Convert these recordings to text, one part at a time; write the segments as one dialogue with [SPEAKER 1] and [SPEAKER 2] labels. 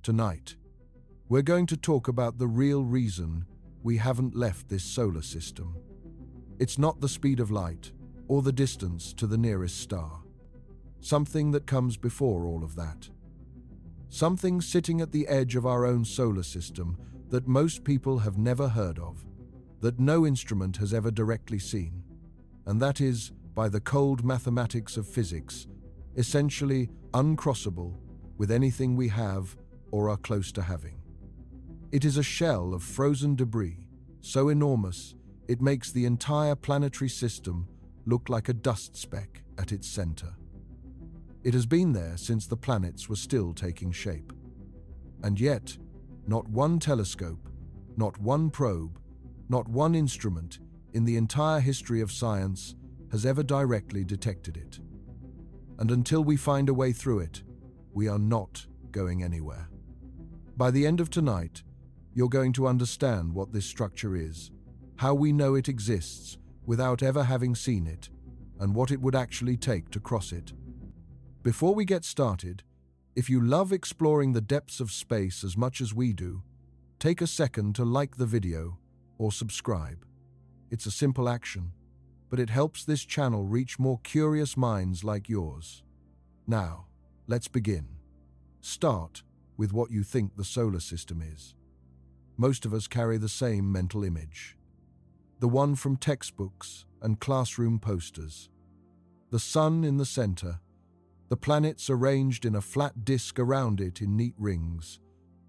[SPEAKER 1] Tonight, we're going to talk about the real reason we haven't left this solar system. It's not the speed of light or the distance to the nearest star. Something that comes before all of that. Something sitting at the edge of our own solar system that most people have never heard of, that no instrument has ever directly seen, and that is, by the cold mathematics of physics, essentially uncrossable with anything we have or are close to having. It is a shell of frozen debris, so enormous it makes the entire planetary system look like a dust speck at its center. It has been there since the planets were still taking shape. And yet, not one telescope, not one probe, not one instrument in the entire history of science has ever directly detected it. And until we find a way through it, we are not going anywhere. By the end of tonight, you're going to understand what this structure is, how we know it exists without ever having seen it, and what it would actually take to cross it. Before we get started, if you love exploring the depths of space as much as we do, take a second to like the video or subscribe. It's a simple action, but it helps this channel reach more curious minds like yours. Now, let's begin. Start with what you think the solar system is. Most of us carry the same mental image. The one from textbooks and classroom posters. The sun in the center, the planets arranged in a flat disk around it in neat rings,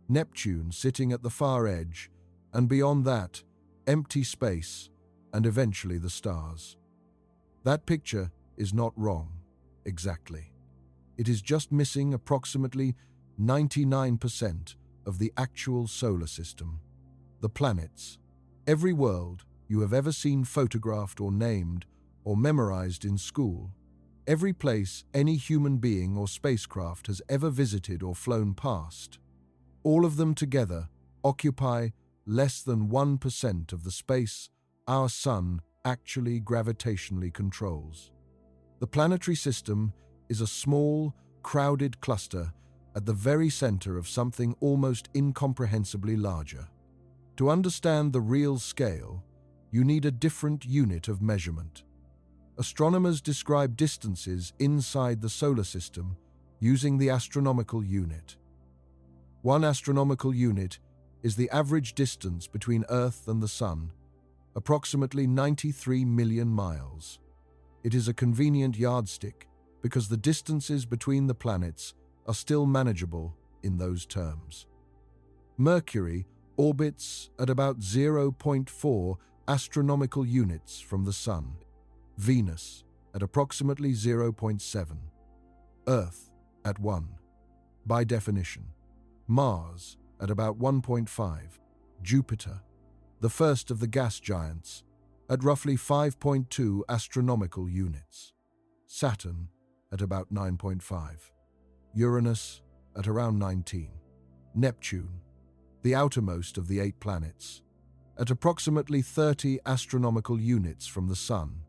[SPEAKER 1] Neptune sitting at the far edge, and beyond that, empty space, and eventually the stars. That picture is not wrong, exactly. It is just missing approximately 99% of the actual solar system. The planets, every world you have ever seen photographed or named or memorized in school, every place any human being or spacecraft has ever visited or flown past, all of them together occupy less than 1% of the space our sun actually gravitationally controls. The planetary system is a small, crowded cluster at the very center of something almost incomprehensibly larger. To understand the real scale, you need a different unit of measurement. Astronomers describe distances inside the solar system using the astronomical unit. One astronomical unit is the average distance between Earth and the Sun, approximately 93 million miles. It is a convenient yardstick because the distances between the planets are still manageable in those terms. Mercury orbits at about 0.4 astronomical units from the Sun. Venus at approximately 0.7. Earth at 1. By definition. Mars at about 1.5. Jupiter, the first of the gas giants, at roughly 5.2 astronomical units. Saturn at about 9.5. Uranus at around 19. Neptune, the outermost of the 8 planets, at approximately 30 astronomical units from the Sun.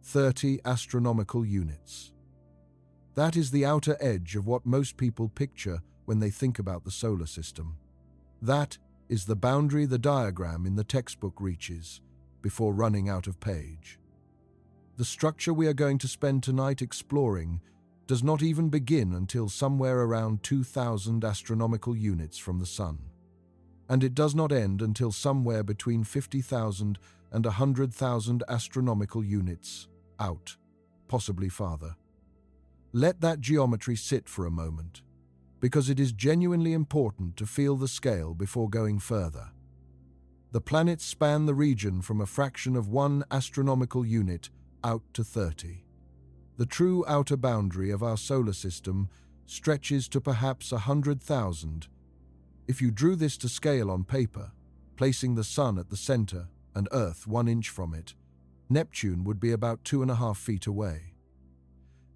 [SPEAKER 1] 30 astronomical units. That is the outer edge of what most people picture when they think about the solar system. That is the boundary the diagram in the textbook reaches before running out of page. The structure we are going to spend tonight exploring does not even begin until somewhere around 2,000 astronomical units from the Sun. And it does not end until somewhere between 50,000 and 100,000 astronomical units out, possibly farther. Let that geometry sit for a moment, because it is genuinely important to feel the scale before going further. The planets span the region from a fraction of 1 astronomical unit out to 30. The true outer boundary of our solar system stretches to perhaps 100,000. If you drew this to scale on paper, placing the Sun at the center and Earth 1 inch from it, Neptune would be about 2.5 feet away.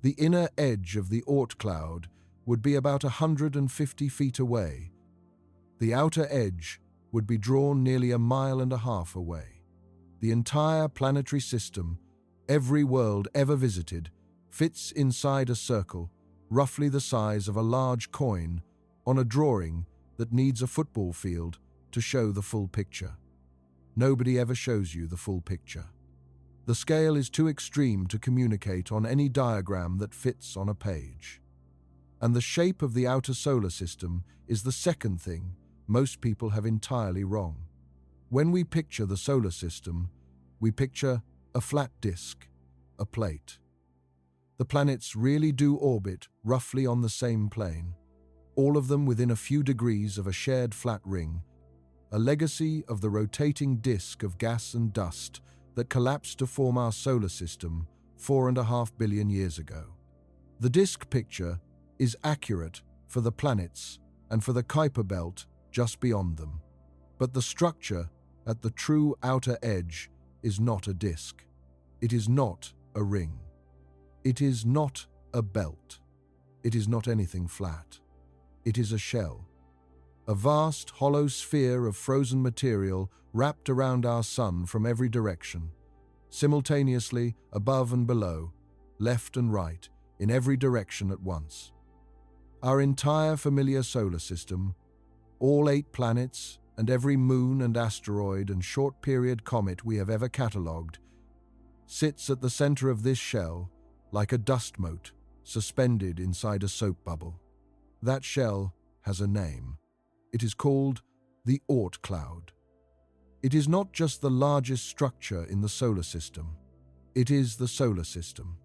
[SPEAKER 1] The inner edge of the Oort cloud would be about 150 feet away. The outer edge would be drawn nearly 1.5 miles away. The entire planetary system, every world ever visited, fits inside a circle, roughly the size of a large coin, on a drawing that needs a football field to show the full picture. Nobody ever shows you the full picture. The scale is too extreme to communicate on any diagram that fits on a page. And the shape of the outer solar system is the second thing most people have entirely wrong. When we picture the solar system, we picture a flat disk, a plate. The planets really do orbit roughly on the same plane, all of them within a few degrees of a shared flat ring, a legacy of the rotating disk of gas and dust that collapsed to form our solar system 4.5 billion years ago. The disk picture is accurate for the planets and for the Kuiper belt just beyond them, but the structure at the true outer edge is not a disk. It is not a ring. It is not a belt. It is not anything flat. It is a shell, a vast hollow sphere of frozen material wrapped around our sun from every direction, simultaneously above and below, left and right, in every direction at once. Our entire familiar solar system, all 8 planets, and every moon and asteroid and short-period comet we have ever catalogued, sits at the center of this shell like a dust mote suspended inside a soap bubble. That shell has a name. It is called the Oort cloud. It is not just the largest structure in the solar system. It is the solar system,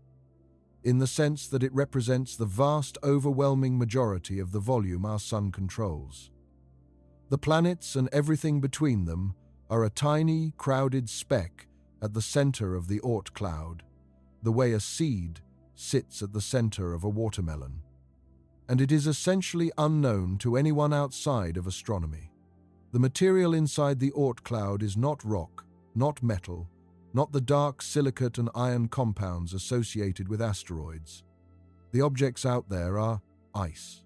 [SPEAKER 1] in the sense that it represents the vast, overwhelming majority of the volume our sun controls. The planets and everything between them are a tiny, crowded speck at the center of the Oort cloud, the way a seed sits at the center of a watermelon. And it is essentially unknown to anyone outside of astronomy. The material inside the Oort cloud is not rock, not metal, not the dark silicate and iron compounds associated with asteroids. The objects out there are ice,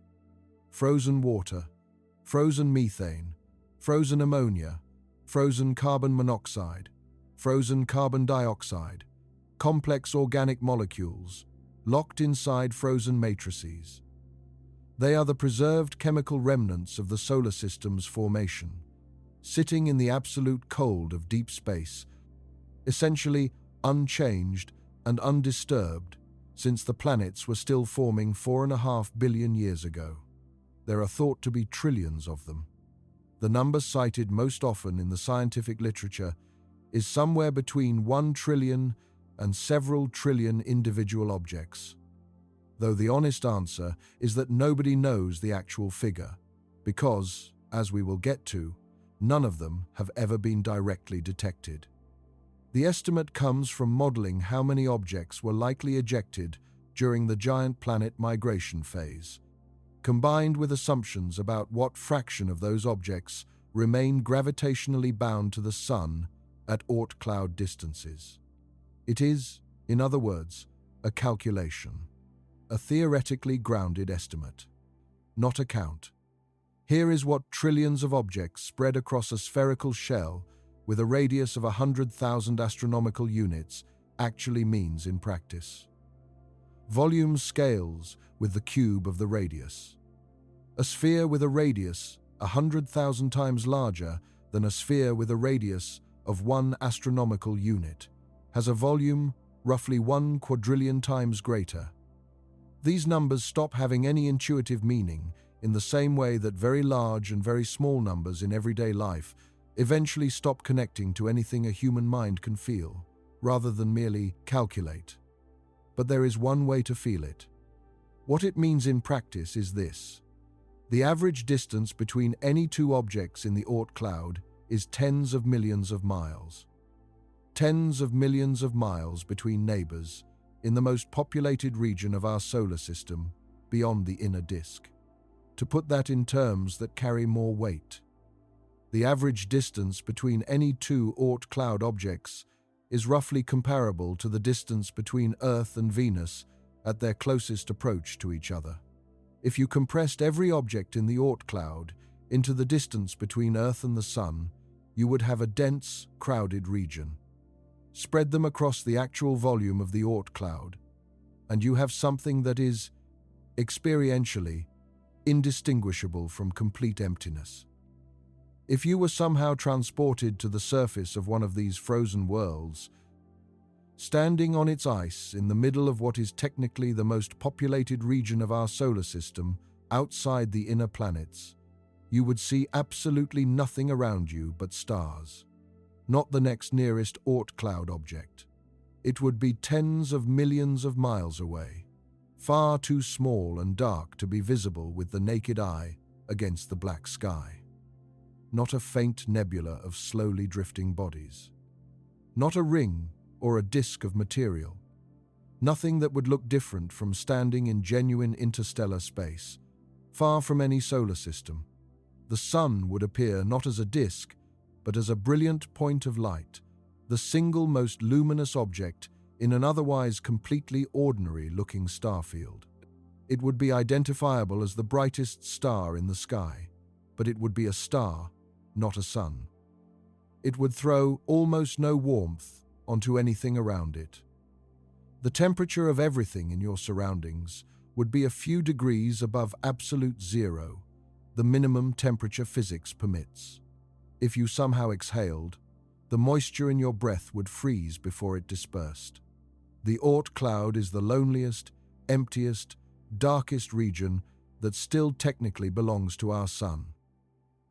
[SPEAKER 1] frozen water, frozen methane, frozen ammonia, frozen carbon monoxide, frozen carbon dioxide, complex organic molecules, locked inside frozen matrices. They are the preserved chemical remnants of the solar system's formation, sitting in the absolute cold of deep space, essentially unchanged and undisturbed since the planets were still forming 4.5 billion years ago. There are thought to be trillions of them. The number cited most often in the scientific literature is somewhere between 1 trillion and several trillion individual objects. Though the honest answer is that nobody knows the actual figure, because, as we will get to, none of them have ever been directly detected. The estimate comes from modeling how many objects were likely ejected during the giant planet migration phase, combined with assumptions about what fraction of those objects remain gravitationally bound to the Sun at Oort cloud distances. It is, in other words, a calculation, a theoretically grounded estimate, not a count. Here is what trillions of objects spread across a spherical shell with a radius of 100,000 astronomical units actually means in practice. Volume scales with the cube of the radius. A sphere with a radius 100,000 times larger than a sphere with a radius of 1 astronomical unit has a volume roughly 1 quadrillion times greater. These numbers stop having any intuitive meaning in the same way that very large and very small numbers in everyday life eventually stop connecting to anything a human mind can feel, rather than merely calculate. But there is one way to feel it. What it means in practice is this. The average distance between any 2 objects in the Oort cloud is tens of millions of miles. Tens of millions of miles between neighbors in the most populated region of our solar system, beyond the inner disk. To put that in terms that carry more weight, the average distance between any 2 Oort cloud objects is roughly comparable to the distance between Earth and Venus at their closest approach to each other. If you compressed every object in the Oort cloud into the distance between Earth and the Sun, you would have a dense, crowded region. Spread them across the actual volume of the Oort cloud, and you have something that is, experientially, indistinguishable from complete emptiness. If you were somehow transported to the surface of one of these frozen worlds, standing on its ice in the middle of what is technically the most populated region of our solar system, outside the inner planets, you would see absolutely nothing around you but stars. Not the next nearest Oort cloud object. It would be tens of millions of miles away, far too small and dark to be visible with the naked eye against the black sky. Not a faint nebula of slowly drifting bodies. Not a ring or a disk of material. Nothing that would look different from standing in genuine interstellar space, far from any solar system. The sun would appear not as a disk, but as a brilliant point of light, the single most luminous object in an otherwise completely ordinary-looking starfield. It would be identifiable as the brightest star in the sky, but it would be a star, not a sun. It would throw almost no warmth onto anything around it. The temperature of everything in your surroundings would be a few degrees above absolute zero, the minimum temperature physics permits. If you somehow exhaled, the moisture in your breath would freeze before it dispersed. The Oort cloud is the loneliest, emptiest, darkest region that still technically belongs to our sun.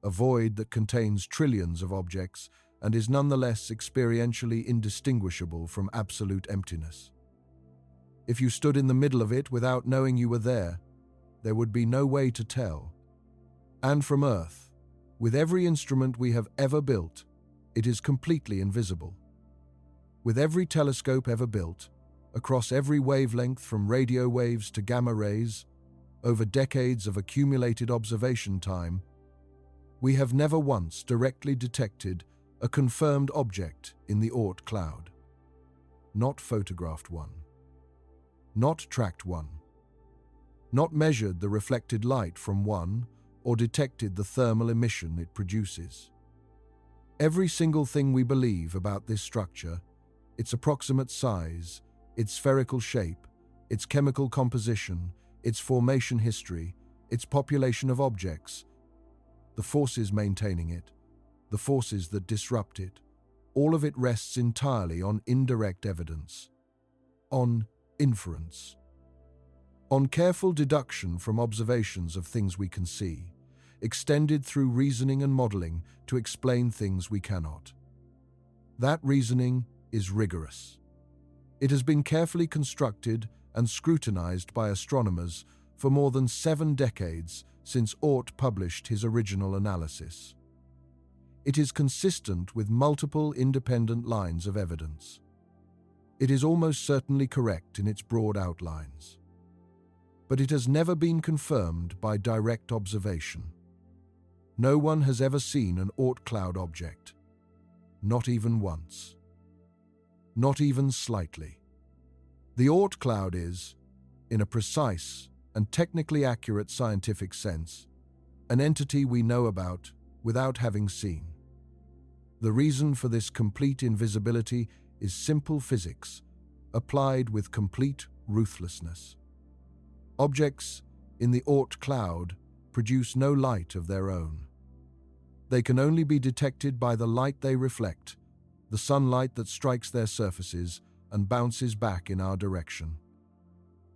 [SPEAKER 1] A void that contains trillions of objects and is nonetheless experientially indistinguishable from absolute emptiness. If you stood in the middle of it without knowing you were there would be no way to tell. And from Earth, with every instrument we have ever built, it is completely invisible. With every telescope ever built, across every wavelength from radio waves to gamma rays, over decades of accumulated observation time, we have never once directly detected a confirmed object in the Oort cloud. Not photographed one. Not tracked one. Not measured the reflected light from one or detected the thermal emission it produces. Every single thing we believe about this structure, its approximate size, its spherical shape, its chemical composition, its formation history, its population of objects, the forces maintaining it, the forces that disrupt it, all of it rests entirely on indirect evidence, on inference, on careful deduction from observations of things we can see, extended through reasoning and modeling to explain things we cannot. That reasoning is rigorous. It has been carefully constructed and scrutinized by astronomers for more than 7 decades since Oort published his original analysis. It is consistent with multiple independent lines of evidence. It is almost certainly correct in its broad outlines. But it has never been confirmed by direct observation. No one has ever seen an Oort cloud object. Not even once. Not even slightly. The Oort cloud is, in a precise and technically accurate scientific sense, an entity we know about without having seen. The reason for this complete invisibility is simple physics, applied with complete ruthlessness. Objects in the Oort cloud produce no light of their own. They can only be detected by the light they reflect, the sunlight that strikes their surfaces and bounces back in our direction.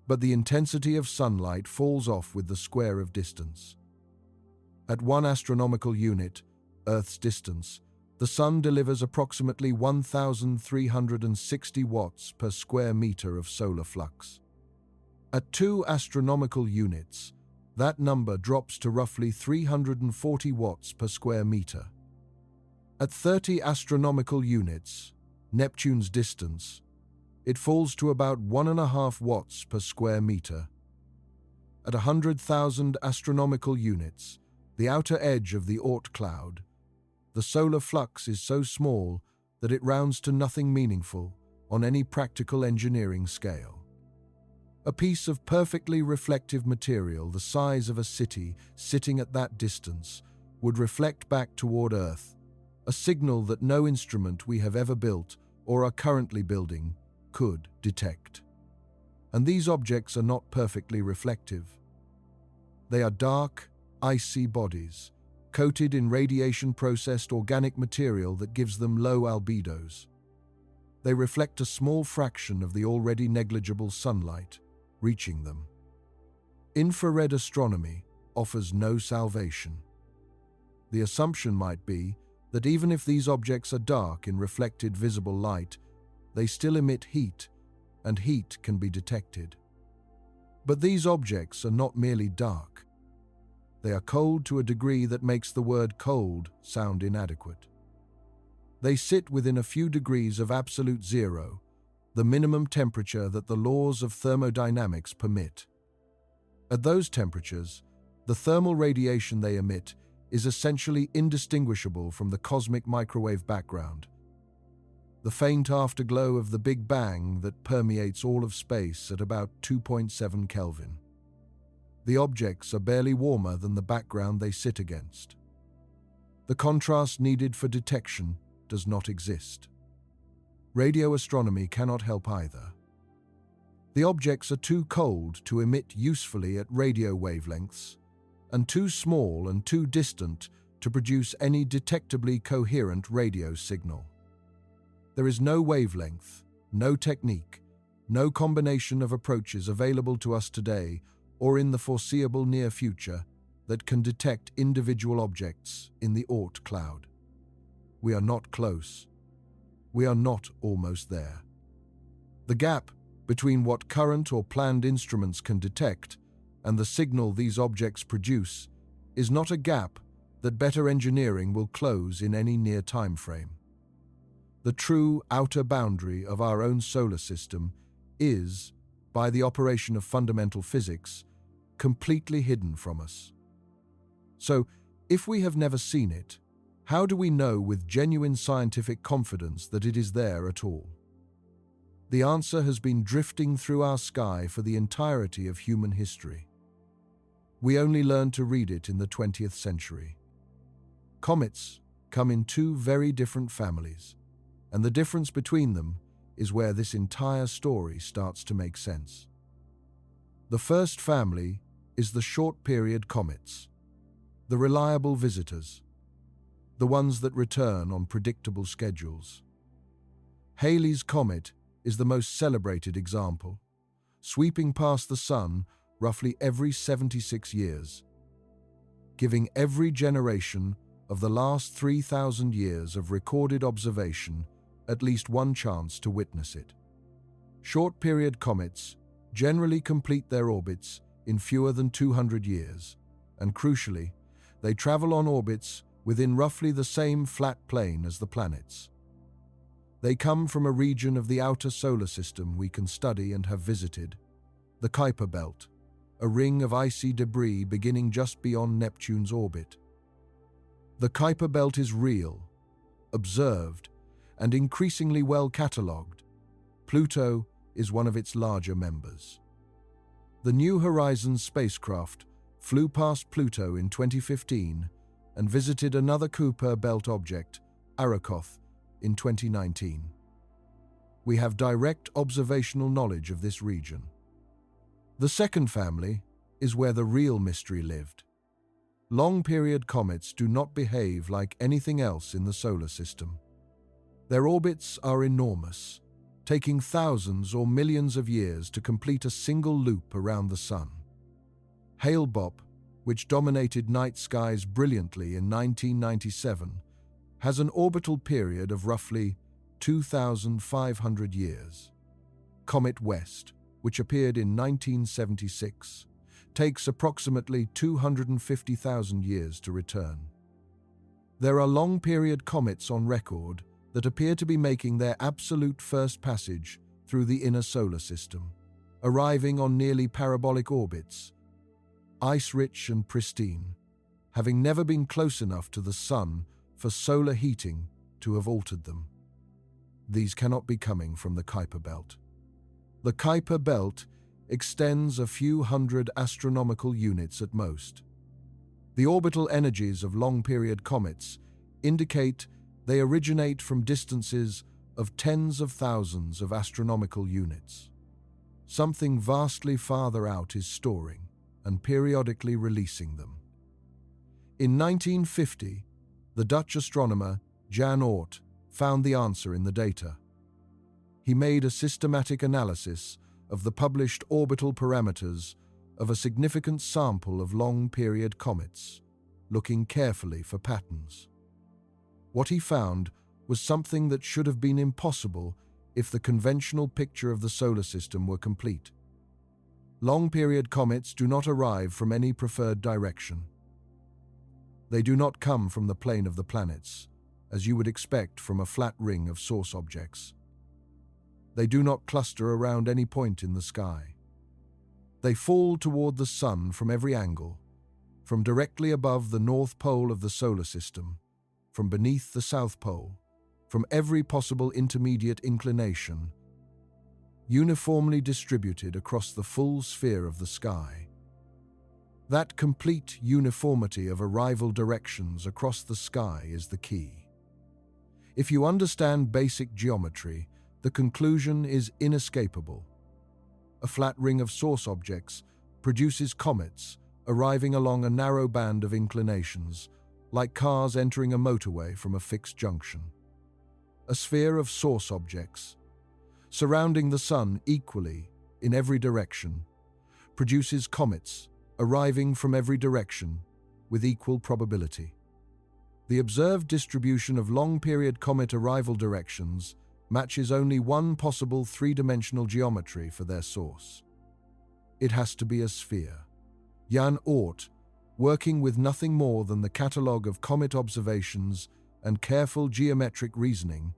[SPEAKER 1] But the intensity of sunlight falls off with the square of distance. At 1 astronomical unit, Earth's distance, the sun delivers approximately 1,360 watts per square meter of solar flux. At 2 astronomical units, that number drops to roughly 340 watts per square meter. At 30 astronomical units, Neptune's distance, it falls to about 1.5 watts per square meter. At 100,000 astronomical units, the outer edge of the Oort cloud, the solar flux is so small that it rounds to nothing meaningful on any practical engineering scale. A piece of perfectly reflective material the size of a city sitting at that distance would reflect back toward Earth, a signal that no instrument we have ever built or are currently building could detect. And these objects are not perfectly reflective. They are dark, icy bodies, coated in radiation-processed organic material that gives them low albedos. They reflect a small fraction of the already negligible sunlight reaching them. Infrared astronomy offers no salvation. The assumption might be that even if these objects are dark in reflected visible light, they still emit heat, and heat can be detected. But these objects are not merely dark. They are cold to a degree that makes the word cold sound inadequate. They sit within a few degrees of absolute zero, the minimum temperature that the laws of thermodynamics permit. At those temperatures, the thermal radiation they emit is essentially indistinguishable from the cosmic microwave background, the faint afterglow of the Big Bang that permeates all of space at about 2.7 Kelvin. The objects are barely warmer than the background they sit against. The contrast needed for detection does not exist. Radio astronomy cannot help either. The objects are too cold to emit usefully at radio wavelengths, and too small and too distant to produce any detectably coherent radio signal. There is no wavelength, no technique, no combination of approaches available to us today or in the foreseeable near future that can detect individual objects in the Oort cloud. We are not close. We are not almost there. The gap between what current or planned instruments can detect and the signal these objects produce is not a gap that better engineering will close in any near time frame. The true outer boundary of our own solar system is, by the operation of fundamental physics, completely hidden from us. So, if we have never seen it, how do we know with genuine scientific confidence that it is there at all? The answer has been drifting through our sky for the entirety of human history. We only learned to read it in the 20th century. Comets come in two very different families, and the difference between them is where this entire story starts to make sense. The first family is the short-period comets, the reliable visitors, the ones that return on predictable schedules. Halley's Comet is the most celebrated example, sweeping past the Sun roughly every 76 years, giving every generation of the last 3,000 years of recorded observation at least one chance to witness it. Short-period comets generally complete their orbits in fewer than 200 years, and crucially, they travel on orbits within roughly the same flat plane as the planets. They come from a region of the outer solar system we can study and have visited, the Kuiper Belt, a ring of icy debris beginning just beyond Neptune's orbit. The Kuiper Belt is real, observed, and increasingly well catalogued. Pluto is one of its larger members. The New Horizons spacecraft flew past Pluto in 2015 and visited another Kuiper Belt object, Arakoth, in 2019. We have direct observational knowledge of this region. The second family is where the real mystery lived. Long-period comets do not behave like anything else in the solar system. Their orbits are enormous, taking thousands or millions of years to complete a single loop around the Sun. Hale-Bopp, which dominated night skies brilliantly in 1997, has an orbital period of roughly 2,500 years. Comet West, which appeared in 1976, takes approximately 250,000 years to return. There are long-period comets on record that appear to be making their absolute first passage through the inner solar system, arriving on nearly parabolic orbits, ice-rich and pristine, having never been close enough to the Sun for solar heating to have altered them. These cannot be coming from the Kuiper Belt. The Kuiper Belt extends a few hundred astronomical units at most. The orbital energies of long-period comets indicate they originate from distances of tens of thousands of astronomical units. Something vastly farther out is storing and periodically releasing them. In 1950, the Dutch astronomer Jan Oort found the answer in the data. He made a systematic analysis of the published orbital parameters of a significant sample of long-period comets, looking carefully for patterns. What he found was something that should have been impossible if the conventional picture of the solar system were complete. Long-period comets do not arrive from any preferred direction. They do not come from the plane of the planets, as you would expect from a flat ring of source objects. They do not cluster around any point in the sky. They fall toward the sun from every angle, from directly above the north pole of the solar system, from beneath the south pole, from every possible intermediate inclination, uniformly distributed across the full sphere of the sky. That complete uniformity of arrival directions across the sky is the key. If you understand basic geometry, the conclusion is inescapable. A flat ring of source objects produces comets arriving along a narrow band of inclinations, like cars entering a motorway from a fixed junction. A sphere of source objects, surrounding the sun equally in every direction, produces comets arriving from every direction with equal probability. The observed distribution of long-period comet arrival directions matches only one possible three-dimensional geometry for their source. It has to be a sphere. Jan Oort, working with nothing more than the catalogue of comet observations and careful geometric reasoning,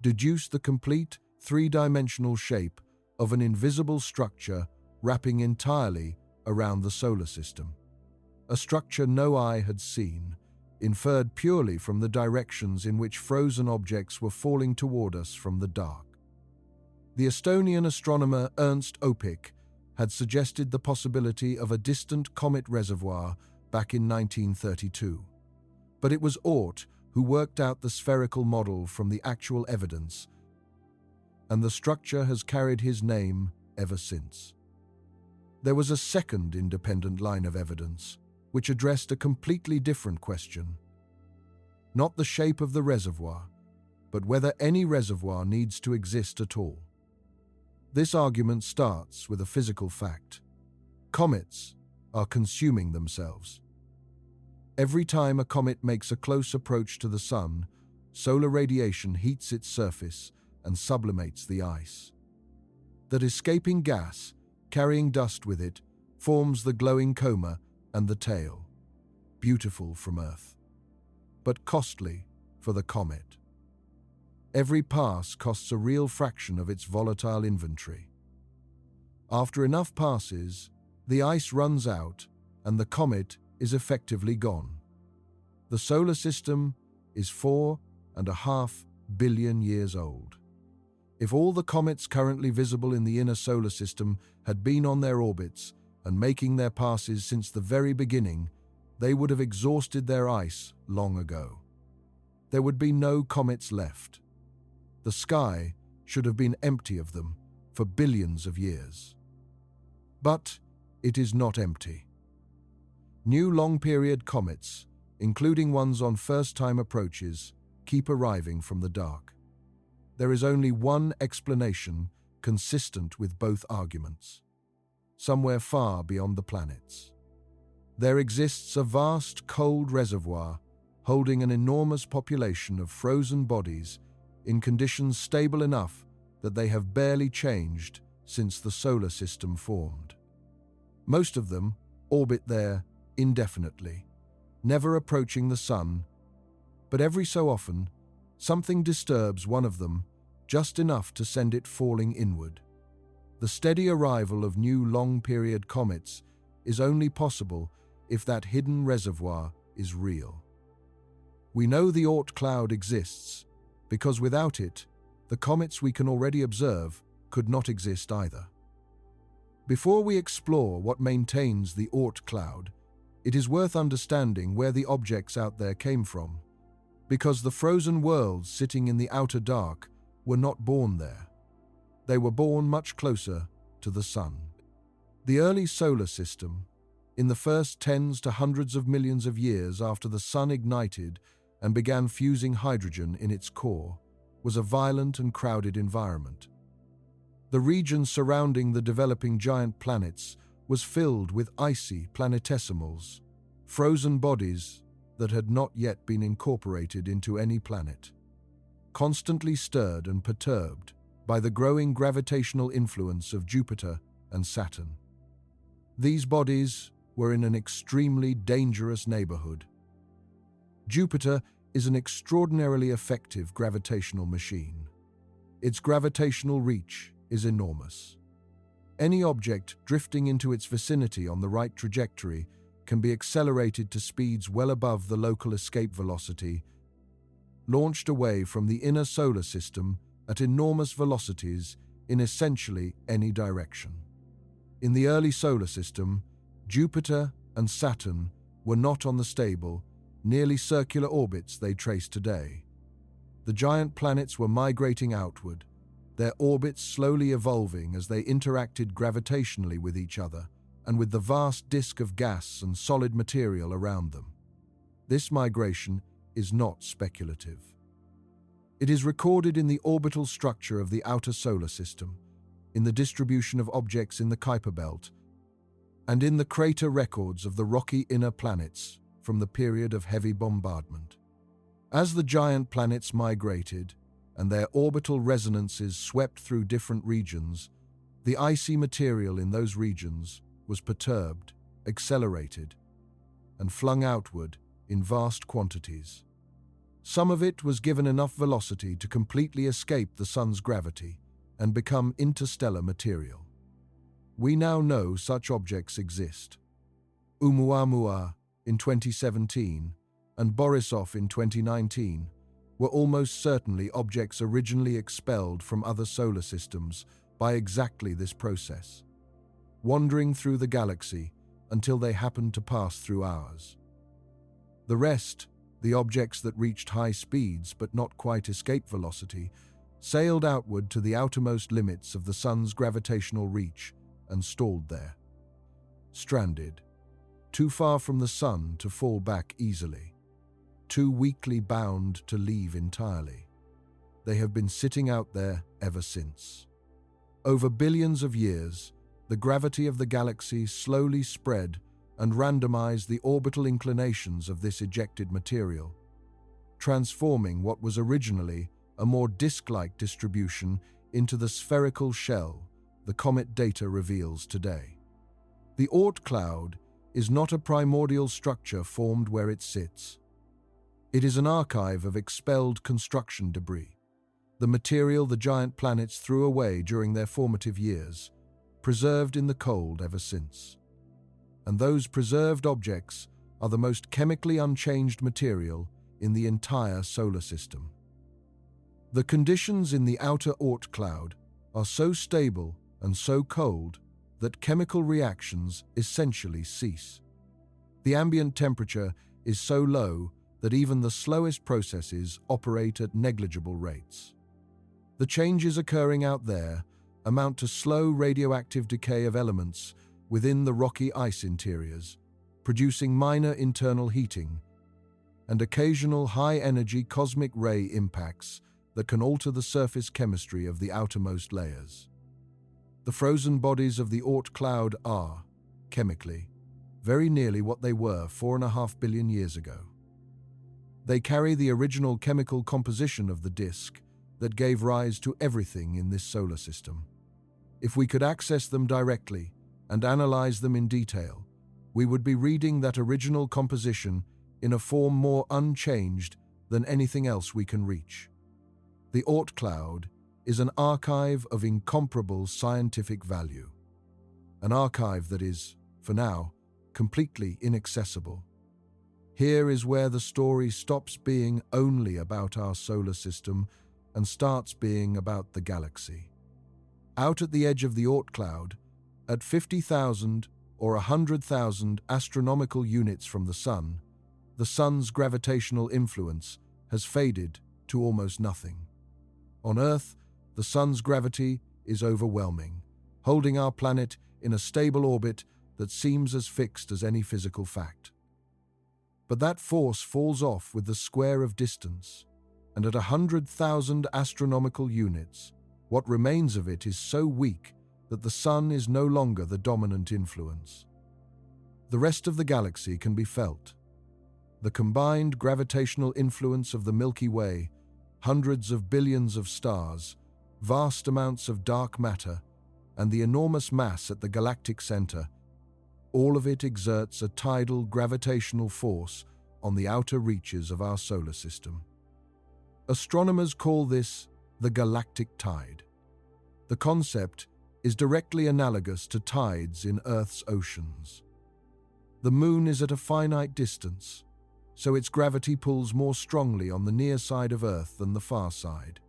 [SPEAKER 1] deduced the complete three-dimensional shape of an invisible structure wrapping entirely around the solar system. A structure no eye had seen, inferred purely from the directions in which frozen objects were falling toward us from the dark. The Estonian astronomer Ernst Öpik had suggested the possibility of a distant comet reservoir back in 1932. But it was Oort who worked out the spherical model from the actual evidence, and the structure has carried his name ever since. There was a second independent line of evidence, which addressed a completely different question. Not the shape of the reservoir, but whether any reservoir needs to exist at all. This argument starts with a physical fact. Comets are consuming themselves. Every time a comet makes a close approach to the sun, solar radiation heats its surface and sublimates the ice. That escaping gas, carrying dust with it, forms the glowing coma and the tail, beautiful from Earth, but costly for the comet. Every pass costs a real fraction of its volatile inventory. After enough passes, the ice runs out and the comet is effectively gone. The solar system is 4.5 billion years old. If all the comets currently visible in the inner solar system had been on their orbits and making their passes since the very beginning, they would have exhausted their ice long ago. There would be no comets left. The sky should have been empty of them for billions of years. But it is not empty. New long-period comets, including ones on first-time approaches, keep arriving from the dark. There is only one explanation consistent with both arguments. Somewhere far beyond the planets, there exists a vast cold reservoir holding an enormous population of frozen bodies in conditions stable enough that they have barely changed since the solar system formed. Most of them orbit there indefinitely, never approaching the sun, but every so often, something disturbs one of them just enough to send it falling inward. The steady arrival of new long-period comets is only possible if that hidden reservoir is real. We know the Oort cloud exists because without it, the comets we can already observe could not exist either. Before we explore what maintains the Oort cloud, it is worth understanding where the objects out there came from, because the frozen worlds sitting in the outer dark were not born there. They were born much closer to the sun. The early solar system, in the first tens to hundreds of millions of years after the Sun ignited and began fusing hydrogen in its core, was a violent and crowded environment. The region surrounding the developing giant planets was filled with icy planetesimals, frozen bodies that had not yet been incorporated into any planet, constantly stirred and perturbed by the growing gravitational influence of Jupiter and Saturn. These bodies were in an extremely dangerous neighborhood. Jupiter is an extraordinarily effective gravitational machine. Its gravitational reach is enormous. Any object drifting into its vicinity on the right trajectory can be accelerated to speeds well above the local escape velocity, launched away from the inner solar system at enormous velocities in essentially any direction. In the early solar system, Jupiter and Saturn were not on the stable, nearly circular orbits they trace today. The giant planets were migrating outward, their orbits slowly evolving as they interacted gravitationally with each other and with the vast disk of gas and solid material around them. This migration is not speculative. It is recorded in the orbital structure of the outer solar system, in the distribution of objects in the Kuiper belt, and in the crater records of the rocky inner planets from the period of heavy bombardment. As the giant planets migrated and their orbital resonances swept through different regions, the icy material in those regions was perturbed, accelerated, and flung outward in vast quantities. Some of it was given enough velocity to completely escape the Sun's gravity and become interstellar material. We now know such objects exist. Oumuamua in 2017 and Borisov in 2019 were almost certainly objects originally expelled from other solar systems by exactly this process, wandering through the galaxy until they happened to pass through ours. The rest, the objects that reached high speeds but not quite escape velocity, sailed outward to the outermost limits of the Sun's gravitational reach and stalled there. Stranded, too far from the Sun to fall back easily, too weakly bound to leave entirely. They have been sitting out there ever since. Over billions of years, the gravity of the galaxy slowly spread and randomized the orbital inclinations of this ejected material, transforming what was originally a more disk-like distribution into the spherical shell the comet data reveals today. The Oort cloud is not a primordial structure formed where it sits. It is an archive of expelled construction debris, the material the giant planets threw away during their formative years, preserved in the cold ever since. And those preserved objects are the most chemically unchanged material in the entire solar system. The conditions in the outer Oort cloud are so stable and so cold that chemical reactions essentially cease. The ambient temperature is so low that even the slowest processes operate at negligible rates. The changes occurring out there amount to slow radioactive decay of elements within the rocky ice interiors, producing minor internal heating and occasional high-energy cosmic ray impacts that can alter the surface chemistry of the outermost layers. The frozen bodies of the Oort cloud are, chemically, very nearly what they were 4.5 billion years ago. They carry the original chemical composition of the disk that gave rise to everything in this solar system. If we could access them directly and analyze them in detail, we would be reading that original composition in a form more unchanged than anything else we can reach. The Oort cloud is an archive of incomparable scientific value, an archive that is, for now, completely inaccessible. Here is where the story stops being only about our solar system and starts being about the galaxy. Out at the edge of the Oort cloud, at 50,000 or 100,000 astronomical units from the Sun, the Sun's gravitational influence has faded to almost nothing. On Earth, the Sun's gravity is overwhelming, holding our planet in a stable orbit that seems as fixed as any physical fact. But that force falls off with the square of distance, and at 100,000 astronomical units, what remains of it is so weak that the Sun is no longer the dominant influence. The rest of the galaxy can be felt. The combined gravitational influence of the Milky Way, hundreds of billions of stars, vast amounts of dark matter, and the enormous mass at the galactic center, all of it exerts a tidal gravitational force on the outer reaches of our solar system. Astronomers call this the galactic tide. The concept is directly analogous to tides in Earth's oceans. The Moon is at a finite distance, so its gravity pulls more strongly on the near side of Earth than the far side.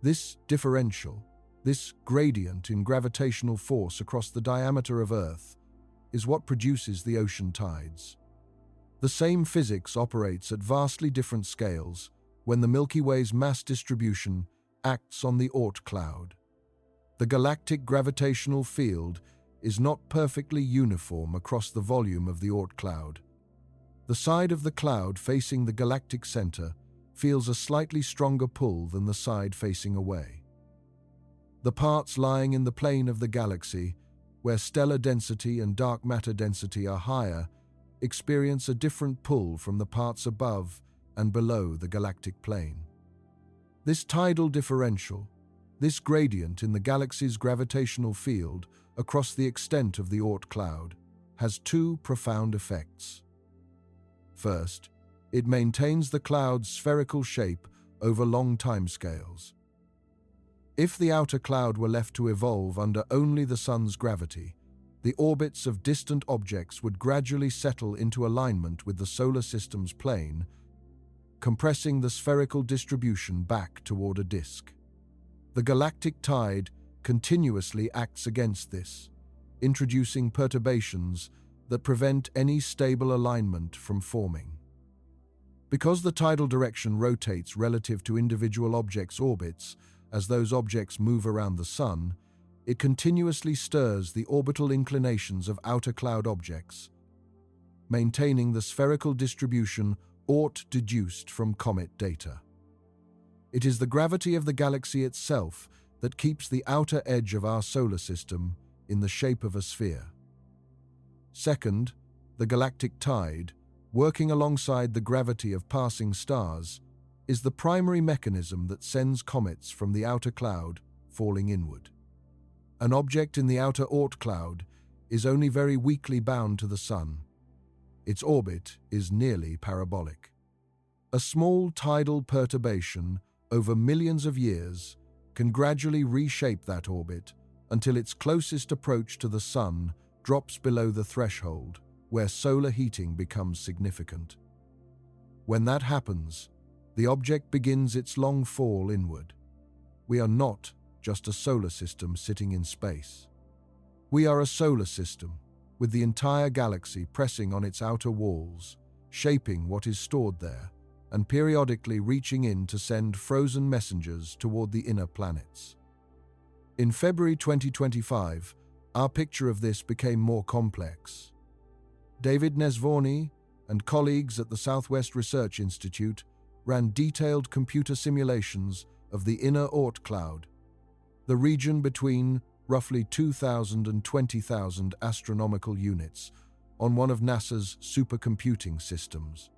[SPEAKER 1] This differential, this gradient in gravitational force across the diameter of Earth, is what produces the ocean tides. The same physics operates at vastly different scales when the Milky Way's mass distribution acts on the Oort cloud. The galactic gravitational field is not perfectly uniform across the volume of the Oort cloud. The side of the cloud facing the galactic center feels a slightly stronger pull than the side facing away. The parts lying in the plane of the galaxy, where stellar density and dark matter density are higher, experience a different pull from the parts above and below the galactic plane. This tidal differential, this gradient in the galaxy's gravitational field across the extent of the Oort cloud, has two profound effects. First, it maintains the cloud's spherical shape over long timescales. If the outer cloud were left to evolve under only the Sun's gravity, the orbits of distant objects would gradually settle into alignment with the solar system's plane, compressing the spherical distribution back toward a disk. The galactic tide continuously acts against this, introducing perturbations that prevent any stable alignment from forming. Because the tidal direction rotates relative to individual objects' orbits as those objects move around the Sun, it continuously stirs the orbital inclinations of outer cloud objects, maintaining the spherical distribution Oort deduced from comet data. It is the gravity of the galaxy itself that keeps the outer edge of our solar system in the shape of a sphere. Second, the galactic tide, working alongside the gravity of passing stars, is the primary mechanism that sends comets from the outer cloud falling inward. An object in the outer Oort cloud is only very weakly bound to the Sun. Its orbit is nearly parabolic. A small tidal perturbation over millions of years can gradually reshape that orbit until its closest approach to the Sun drops below the threshold where solar heating becomes significant. When that happens, the object begins its long fall inward. We are not just a solar system sitting in space. We are a solar system with the entire galaxy pressing on its outer walls, shaping what is stored there, and periodically reaching in to send frozen messengers toward the inner planets. In February 2025, our picture of this became more complex. David Nesvorny and colleagues at the Southwest Research Institute ran detailed computer simulations of the inner Oort cloud, the region between roughly 2,000 and 20,000 astronomical units, on one of NASA's supercomputing systems.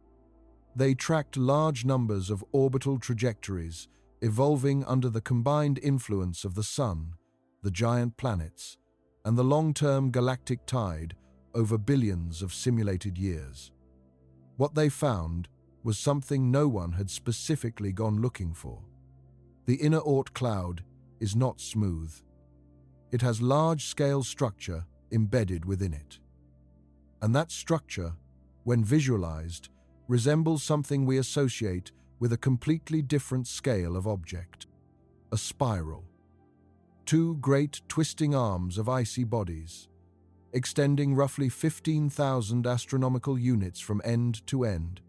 [SPEAKER 1] They tracked large numbers of orbital trajectories evolving under the combined influence of the Sun, the giant planets, and the long-term galactic tide over billions of simulated years. What they found was something no one had specifically gone looking for. The inner Oort cloud is not smooth. It has large-scale structure embedded within it. And that structure, when visualized, resembles something we associate with a completely different scale of object: a spiral. Two great twisting arms of icy bodies, extending roughly 15,000 astronomical units from end to end,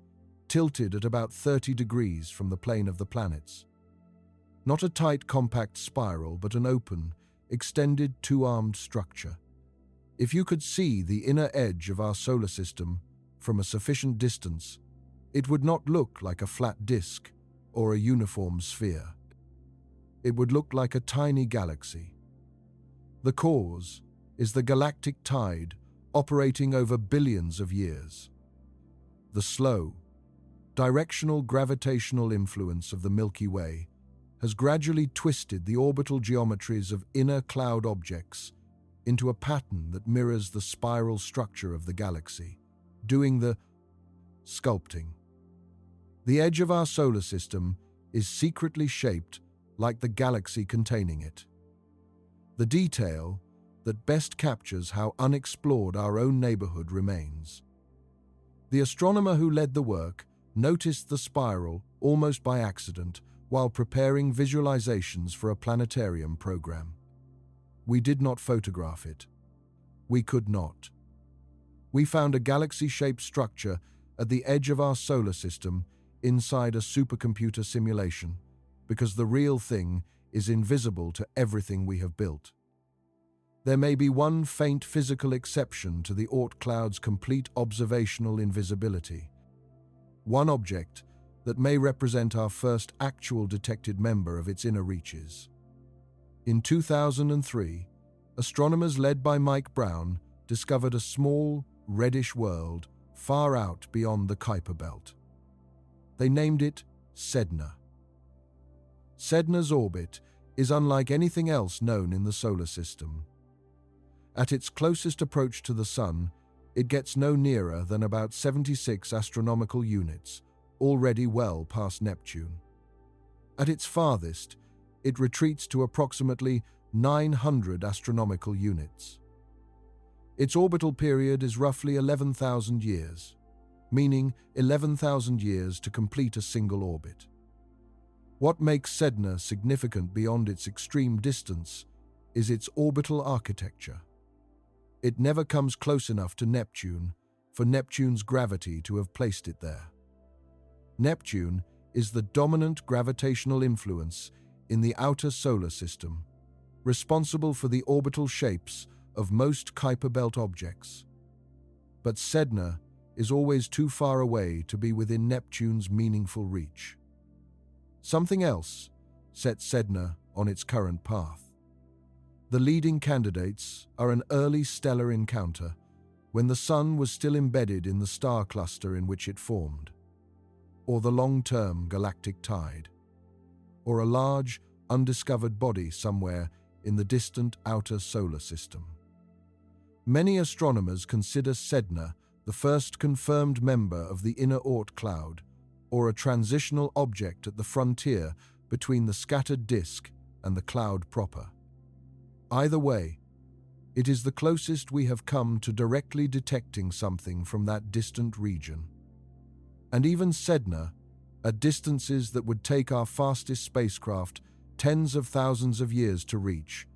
[SPEAKER 1] tilted at about 30 degrees from the plane of the planets. Not a tight, compact spiral, but an open, extended two-armed structure. If you could see the inner edge of our solar system from a sufficient distance, it would not look like a flat disk or a uniform sphere. It would look like a tiny galaxy. The cause is the galactic tide operating over billions of years. The slow, directional gravitational influence of the Milky Way has gradually twisted the orbital geometries of inner cloud objects into a pattern that mirrors the spiral structure of the galaxy, doing the sculpting. The edge of our solar system is secretly shaped like the galaxy containing it. The detail that best captures how unexplored our own neighborhood remains. The astronomer who led the work noticed the spiral almost by accident while preparing visualizations for a planetarium program. We did not photograph it. We could not. We found a galaxy-shaped structure at the edge of our solar system inside a supercomputer simulation, because the real thing is invisible to everything we have built. There may be one faint physical exception to the Oort cloud's complete observational invisibility. One object that may represent our first actual detected member of its inner reaches. In 2003, astronomers led by Mike Brown discovered a small, reddish world far out beyond the Kuiper Belt. They named it Sedna. Sedna's orbit is unlike anything else known in the solar system. At its closest approach to the Sun, it gets no nearer than about 76 astronomical units, already well past Neptune. At its farthest, it retreats to approximately 900 astronomical units. Its orbital period is roughly 11,000 years, meaning 11,000 years to complete a single orbit. What makes Sedna significant beyond its extreme distance is its orbital architecture. It never comes close enough to Neptune for Neptune's gravity to have placed it there. Neptune is the dominant gravitational influence in the outer solar system, responsible for the orbital shapes of most Kuiper Belt objects. But Sedna is always too far away to be within Neptune's meaningful reach. Something else sets Sedna on its current path. The leading candidates are an early stellar encounter when the Sun was still embedded in the star cluster in which it formed, or the long-term galactic tide, or a large, undiscovered body somewhere in the distant outer solar system. Many astronomers consider Sedna the first confirmed member of the inner Oort cloud, or a transitional object at the frontier between the scattered disk and the cloud proper. Either way, it is the closest we have come to directly detecting something from that distant region. And even Sedna, at distances that would take our fastest spacecraft tens of thousands of years to reach,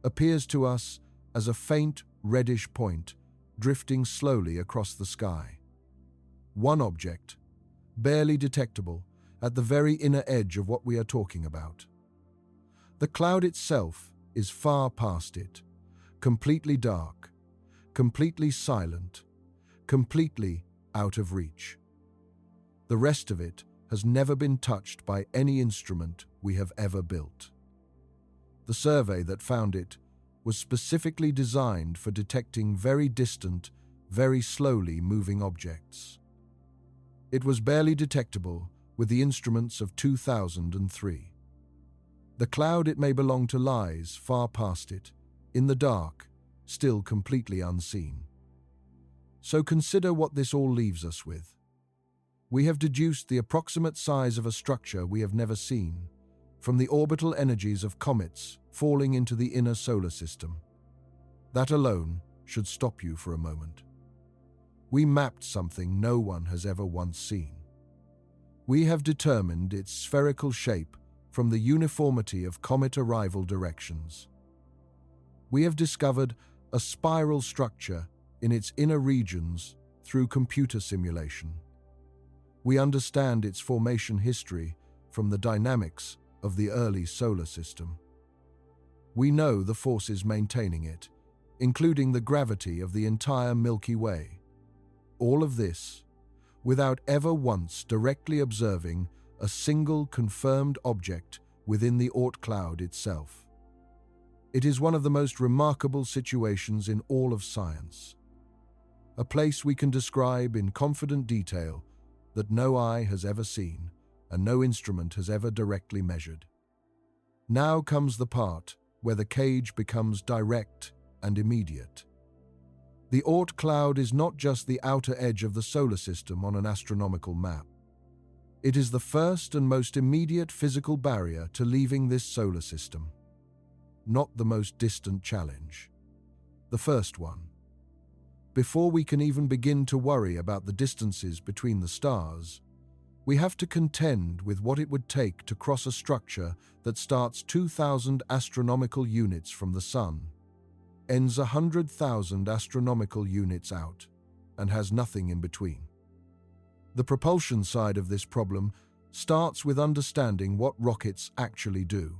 [SPEAKER 1] appears to us as a faint reddish point drifting slowly across the sky. One object, barely detectable, at the very inner edge of what we are talking about. The cloud itself is far past it, completely dark, completely silent, completely out of reach. The rest of it has never been touched by any instrument we have ever built. The survey that found it was specifically designed for detecting very distant, very slowly moving objects. It was barely detectable with the instruments of 2003. The cloud it may belong to lies far past it, in the dark, still completely unseen. So consider what this all leaves us with. We have deduced the approximate size of a structure we have never seen, from the orbital energies of comets falling into the inner solar system. That alone should stop you for a moment. We mapped something no one has ever once seen. We have determined its spherical shape from the uniformity of comet arrival directions. We have discovered a spiral structure in its inner regions through computer simulation. We understand its formation history from the dynamics of the early solar system. We know the forces maintaining it, including the gravity of the entire Milky Way. All of this, without ever once directly observing a single confirmed object within the Oort cloud itself. It is one of the most remarkable situations in all of science. A place we can describe in confident detail that no eye has ever seen and no instrument has ever directly measured. Now comes the part where the cage becomes direct and immediate. The Oort cloud is not just the outer edge of the solar system on an astronomical map. It is the first and most immediate physical barrier to leaving this solar system. Not the most distant challenge. The first one. Before we can even begin to worry about the distances between the stars, we have to contend with what it would take to cross a structure that starts 2,000 astronomical units from the Sun, ends 100,000 astronomical units out, and has nothing in between. The propulsion side of this problem starts with understanding what rockets actually do.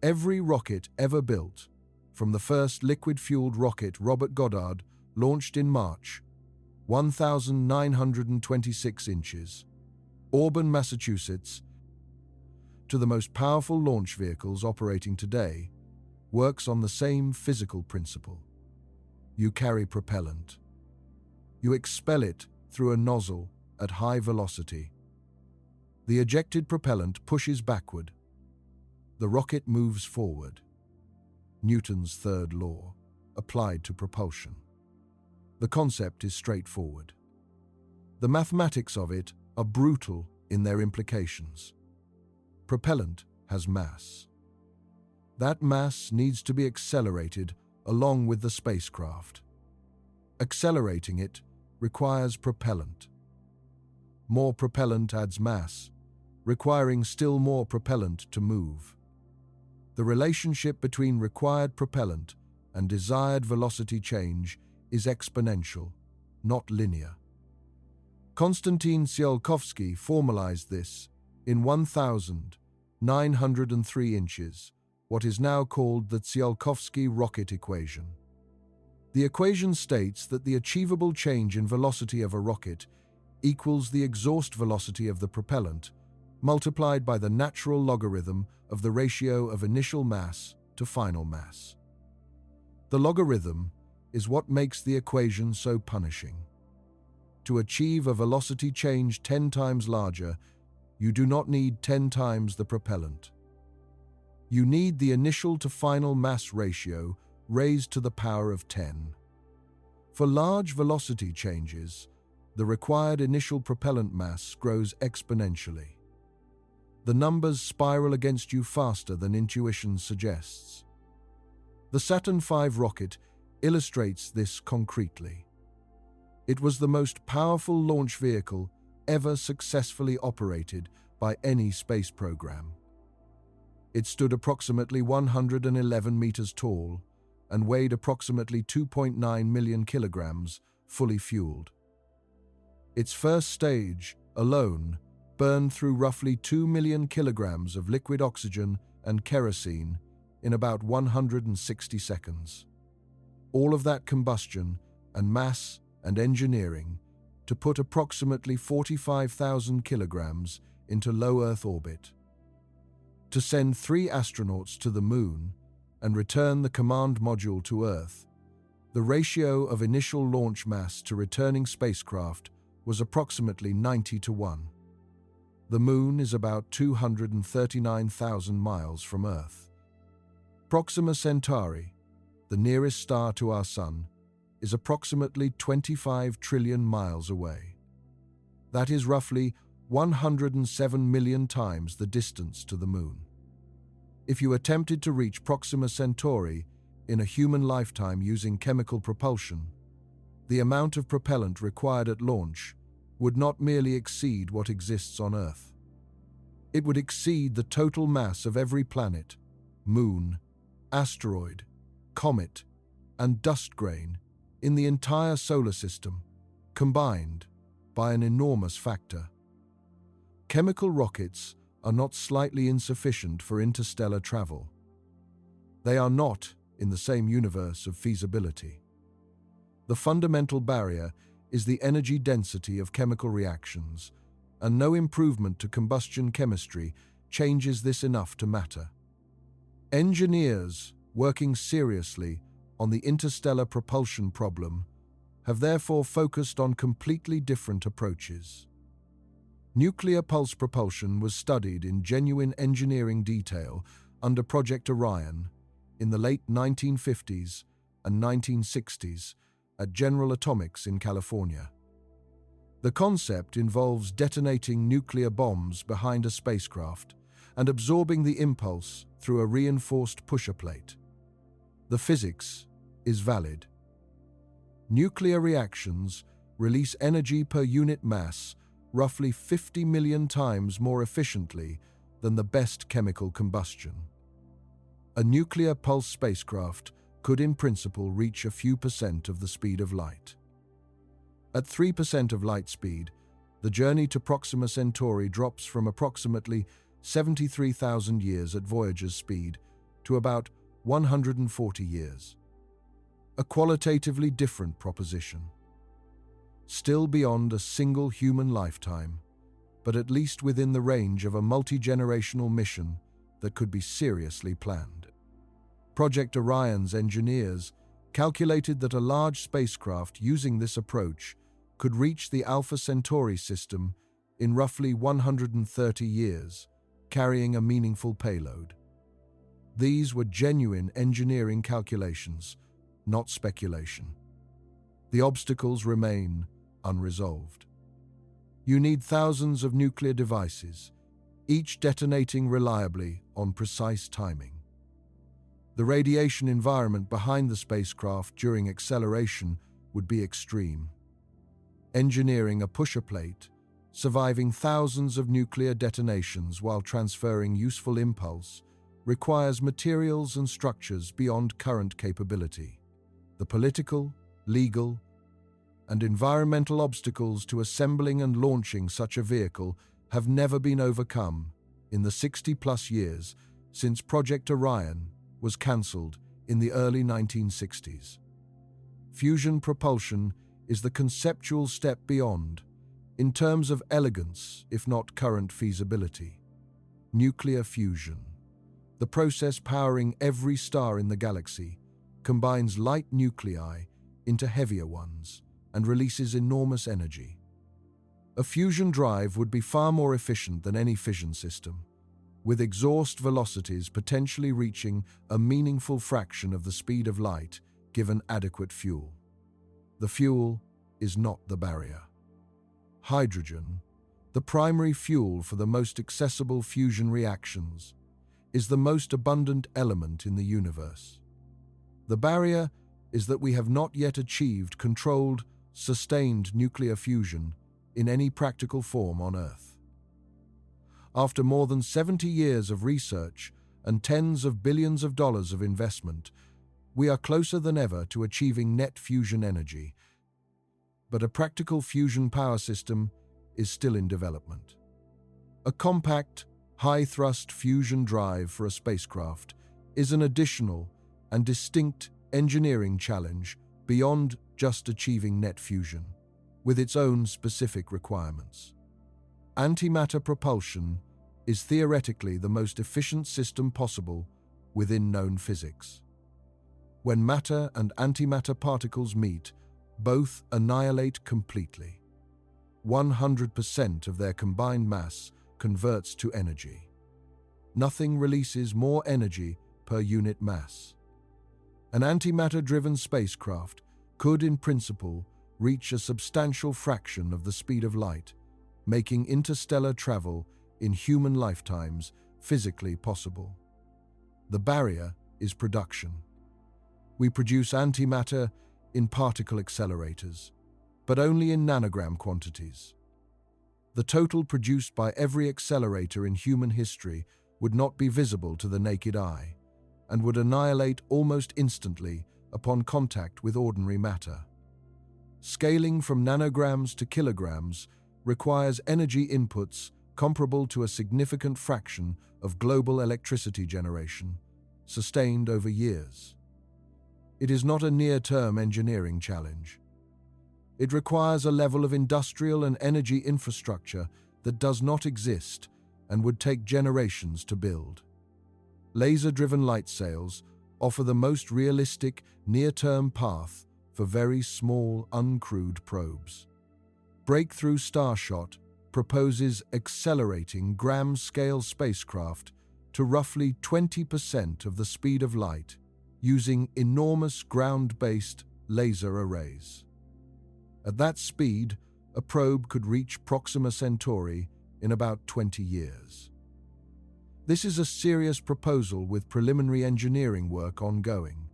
[SPEAKER 1] Every rocket ever built, from the first liquid-fueled rocket Robert Goddard launched in March, 1,926 inches, Auburn, Massachusetts, to the most powerful launch vehicles operating today, works on the same physical principle. You carry propellant. You expel it through a nozzle at high velocity. The ejected propellant pushes backward. The rocket moves forward. Newton's third law, applied to propulsion. The concept is straightforward. The mathematics of it are brutal in their implications. Propellant has mass. That mass needs to be accelerated along with the spacecraft. Accelerating it requires propellant. More propellant adds mass, requiring still more propellant to move. The relationship between required propellant and desired velocity change is exponential, not linear. Konstantin Tsiolkovsky formalized this in 1,903 inches, what is now called the Tsiolkovsky rocket equation. The equation states that the achievable change in velocity of a rocket equals the exhaust velocity of the propellant multiplied by the natural logarithm of the ratio of initial mass to final mass. The logarithm is what makes the equation so punishing. To achieve a velocity change 10 times larger, you do not need 10 times the propellant. You need the initial to final mass ratio raised to the power of 10. For large velocity changes, the required initial propellant mass grows exponentially. The numbers spiral against you faster than intuition suggests. The Saturn V rocket illustrates this concretely. It was the most powerful launch vehicle ever successfully operated by any space program. It stood approximately 111 meters tall and weighed approximately 2.9 million kilograms, fully fueled. Its first stage, alone, burned through roughly 2 million kilograms of liquid oxygen and kerosene in about 160 seconds. All of that combustion and mass and engineering to put approximately 45,000 kilograms into low Earth orbit. To send 3 astronauts to the Moon and return the command module to Earth, the ratio of initial launch mass to returning spacecraft was approximately 90-1. The Moon is about 239,000 miles from Earth. Proxima Centauri, the nearest star to our Sun, is approximately 25 trillion miles away. That is roughly 107 million times the distance to the Moon. If you attempted to reach Proxima Centauri in a human lifetime using chemical propulsion, the amount of propellant required at launch would not merely exceed what exists on Earth. It would exceed the total mass of every planet, moon, asteroid, comet, and dust grain in the entire solar system, combined by an enormous factor. Chemical rockets are not slightly insufficient for interstellar travel. They are not, in the same universe of feasibility. The fundamental barrier is the energy density of chemical reactions, and no improvement to combustion chemistry changes this enough to matter. Engineers working seriously on the interstellar propulsion problem have therefore focused on completely different approaches. Nuclear pulse propulsion was studied in genuine engineering detail under Project Orion in the late 1950s and 1960s at General Atomics in California. The concept involves detonating nuclear bombs behind a spacecraft and absorbing the impulse through a reinforced pusher plate. The physics is valid. Nuclear reactions release energy per unit mass roughly 50 million times more efficiently than the best chemical combustion. A nuclear pulse spacecraft could in principle reach a few percent of the speed of light. At 3% of light speed, the journey to Proxima Centauri drops from approximately 73,000 years at Voyager's speed to about 140 years. A qualitatively different proposition. Still beyond a single human lifetime, but at least within the range of a multi-generational mission that could be seriously planned. Project Orion's engineers calculated that a large spacecraft using this approach could reach the Alpha Centauri system in roughly 130 years, carrying a meaningful payload. These were genuine engineering calculations, not speculation. The obstacles remain unresolved. You need thousands of nuclear devices, each detonating reliably on precise timing. The radiation environment behind the spacecraft during acceleration would be extreme. Engineering a pusher plate, surviving thousands of nuclear detonations while transferring useful impulse, requires materials and structures beyond current capability. The political, legal, and environmental obstacles to assembling and launching such a vehicle have never been overcome in the 60-plus years since Project Orion was cancelled in the early 1960s. Fusion propulsion is the conceptual step beyond, in terms of elegance, if not current feasibility. Nuclear fusion, the process powering every star in the galaxy, combines light nuclei into heavier ones and releases enormous energy. A fusion drive would be far more efficient than any fission system, with exhaust velocities potentially reaching a meaningful fraction of the speed of light given adequate fuel. The fuel is not the barrier. Hydrogen, the primary fuel for the most accessible fusion reactions, is the most abundant element in the universe. The barrier is that we have not yet achieved controlled, sustained nuclear fusion in any practical form on Earth. After more than 70 years of research and tens of billions of dollars of investment, we are closer than ever to achieving net fusion energy, but a practical fusion power system is still in development. A compact, high-thrust fusion drive for a spacecraft is an additional and distinct engineering challenge beyond just achieving net fusion, with its own specific requirements. Antimatter propulsion is theoretically the most efficient system possible within known physics. When matter and antimatter particles meet, both annihilate completely. 100% of their combined mass converts to energy. Nothing releases more energy per unit mass. An antimatter-driven spacecraft could, in principle, reach a substantial fraction of the speed of light, making interstellar travel in human lifetimes physically possible. The barrier is production. We produce antimatter in particle accelerators, but only in nanogram quantities. The total produced by every accelerator in human history would not be visible to the naked eye, and would annihilate almost instantly upon contact with ordinary matter. Scaling from nanograms to kilograms requires energy inputs comparable to a significant fraction of global electricity generation, sustained over years. It is not a near-term engineering challenge. It requires a level of industrial and energy infrastructure that does not exist and would take generations to build. Laser-driven light sails offer the most realistic near-term path for very small, uncrewed probes. Breakthrough Starshot proposes accelerating gram-scale spacecraft to roughly 20% of the speed of light using enormous ground-based laser arrays. At that speed, a probe could reach Proxima Centauri in about 20 years. This is a serious proposal with preliminary engineering work ongoing.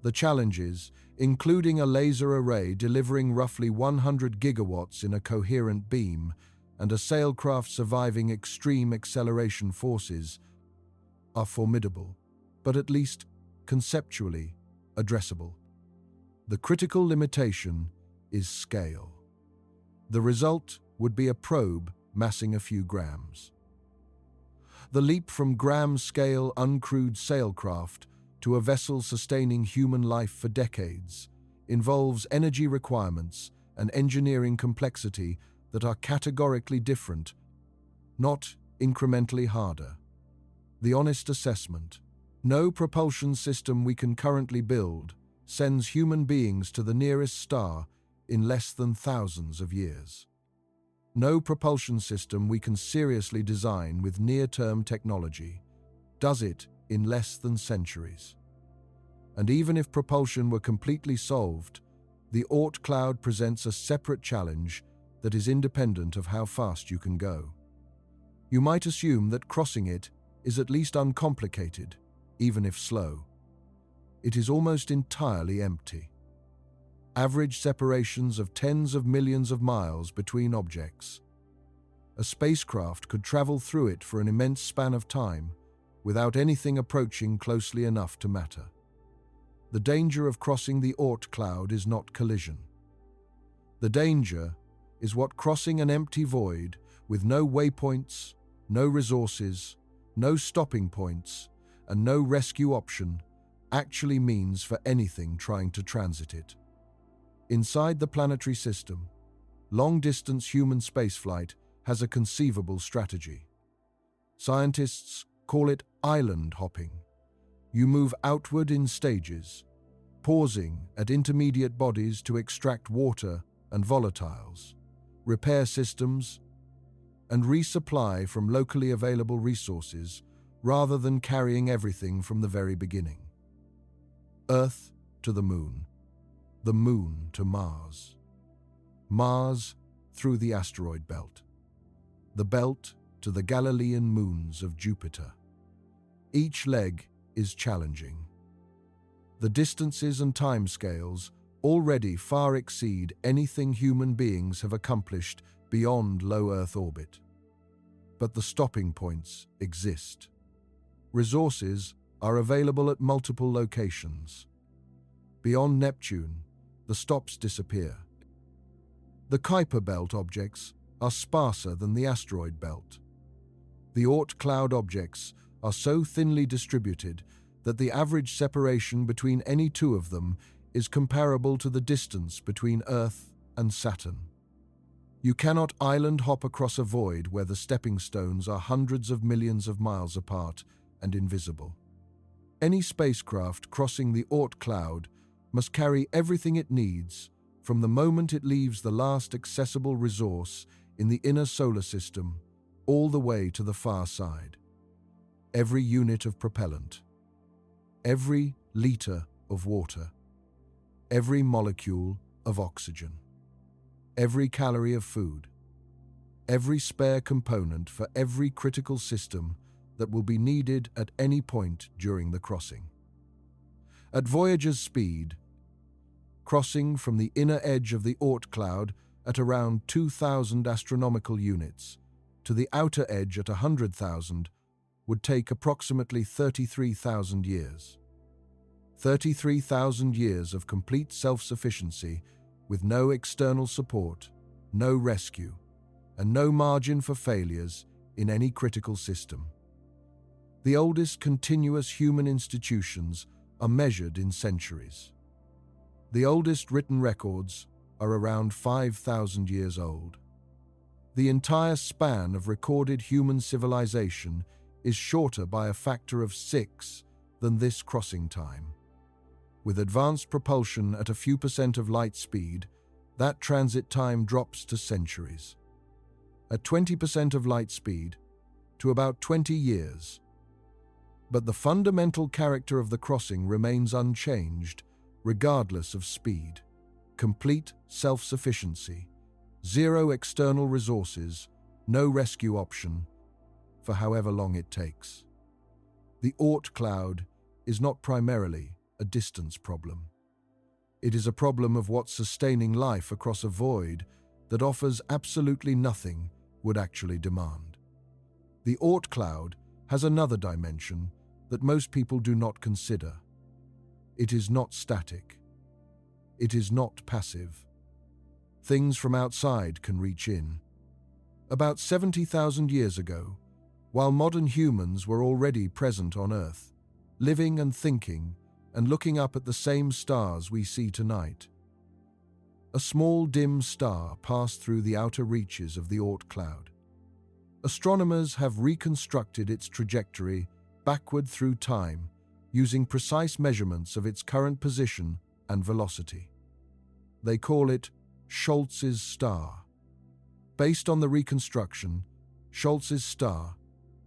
[SPEAKER 1] The challenges, including a laser array delivering roughly 100 gigawatts in a coherent beam and a sailcraft surviving extreme acceleration forces, are formidable, but at least conceptually addressable. The critical limitation is scale. The result would be a probe massing a few grams. The leap from gram-scale uncrewed sailcraft to a vessel sustaining human life for decades involves energy requirements and engineering complexity that are categorically different, not incrementally harder. The honest assessment: no propulsion system we can currently build sends human beings to the nearest star in less than thousands of years. No propulsion system we can seriously design with near-term technology does it in less than centuries. And even if propulsion were completely solved, the Oort cloud presents a separate challenge that is independent of how fast you can go. You might assume that crossing it is at least uncomplicated, even if slow. It is almost entirely empty. Average separations of tens of millions of miles between objects. A spacecraft could travel through it for an immense span of time without anything approaching closely enough to matter. The danger of crossing the Oort cloud is not collision. The danger is what crossing an empty void with no waypoints, no resources, no stopping points, and no rescue option actually means for anything trying to transit it. Inside the planetary system, long-distance human spaceflight has a conceivable strategy. Scientists call it island hopping. You move outward in stages, pausing at intermediate bodies to extract water and volatiles, repair systems, and resupply from locally available resources rather than carrying everything from the very beginning. Earth to the moon to Mars, Mars through the asteroid belt, the belt to the Galilean moons of Jupiter. Each leg is challenging. The distances and timescales already far exceed anything human beings have accomplished beyond low Earth orbit. But the stopping points exist. Resources are available at multiple locations. Beyond Neptune, the stops disappear. The Kuiper belt objects are sparser than the asteroid belt. The Oort cloud objects are so thinly distributed that the average separation between any two of them is comparable to the distance between Earth and Saturn. You cannot island hop across a void where the stepping stones are hundreds of millions of miles apart and invisible. Any spacecraft crossing the Oort cloud must carry everything it needs from the moment it leaves the last accessible resource in the inner solar system all the way to the far side. Every unit of propellant, every liter of water, every molecule of oxygen, every calorie of food, every spare component for every critical system that will be needed at any point during the crossing. At Voyager's speed, crossing from the inner edge of the Oort cloud at around 2,000 astronomical units to the outer edge at 100,000 would take approximately 33,000 years. 33,000 years of complete self-sufficiency with no external support, no rescue, and no margin for failures in any critical system. The oldest continuous human institutions are measured in centuries. The oldest written records are around 5,000 years old. The entire span of recorded human civilization is shorter by a factor of 6 than this crossing time. With advanced propulsion at a few percent of light speed, that transit time drops to centuries. At 20% of light speed, to about 20 years. But the fundamental character of the crossing remains unchanged, regardless of speed. Complete self-sufficiency, zero external resources, no rescue option, for however long it takes. The Oort cloud is not primarily a distance problem. It is a problem of what sustaining life across a void that offers absolutely nothing would actually demand. The Oort cloud has another dimension that most people do not consider. It is not static. It is not passive. Things from outside can reach in. About 70,000 years ago, while modern humans were already present on Earth, living and thinking and looking up at the same stars we see tonight, a small dim star passed through the outer reaches of the Oort cloud. Astronomers have reconstructed its trajectory backward through time using precise measurements of its current position and velocity. They call it Schultz's star. Based on the reconstruction, Schultz's star,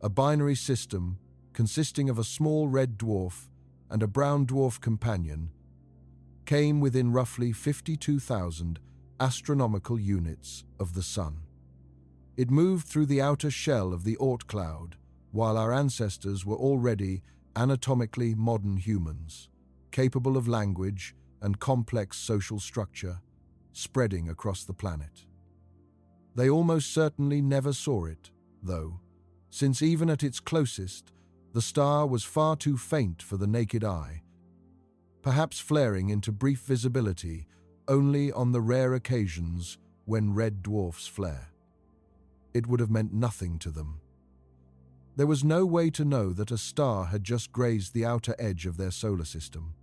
[SPEAKER 1] a binary system consisting of a small red dwarf and a brown dwarf companion, came within roughly 52,000 astronomical units of the Sun. It moved through the outer shell of the Oort cloud while our ancestors were already anatomically modern humans, capable of language and complex social structure, spreading across the planet. They almost certainly never saw it, though, since even at its closest, the star was far too faint for the naked eye, perhaps flaring into brief visibility only on the rare occasions when red dwarfs flare. It would have meant nothing to them. There was no way to know that a star had just grazed the outer edge of their solar system.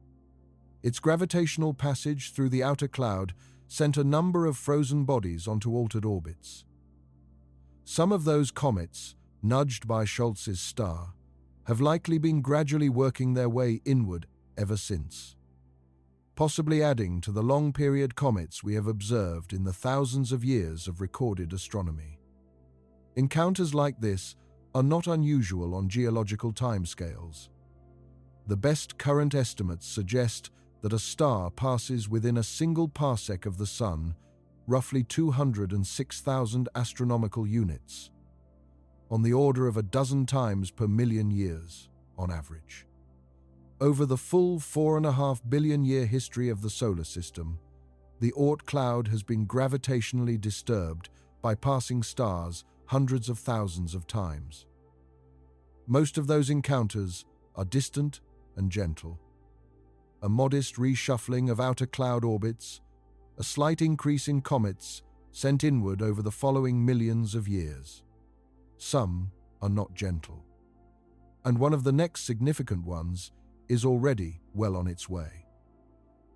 [SPEAKER 1] Its gravitational passage through the outer cloud sent a number of frozen bodies onto altered orbits. Some of those comets, nudged by Schultz's star, have likely been gradually working their way inward ever since, possibly adding to the long-period comets we have observed in the thousands of years of recorded astronomy. Encounters like this are not unusual on geological timescales. The best current estimates suggest that a star passes within a single parsec of the Sun, roughly 206,000 astronomical units, on the order of a dozen times per million years, on average. Over the full 4.5 billion year history of the solar system, the Oort cloud has been gravitationally disturbed by passing stars hundreds of thousands of times. Most of those encounters are distant and gentle. A modest reshuffling of outer cloud orbits, a slight increase in comets sent inward over the following millions of years. Some are not gentle. And one of the next significant ones is already well on its way.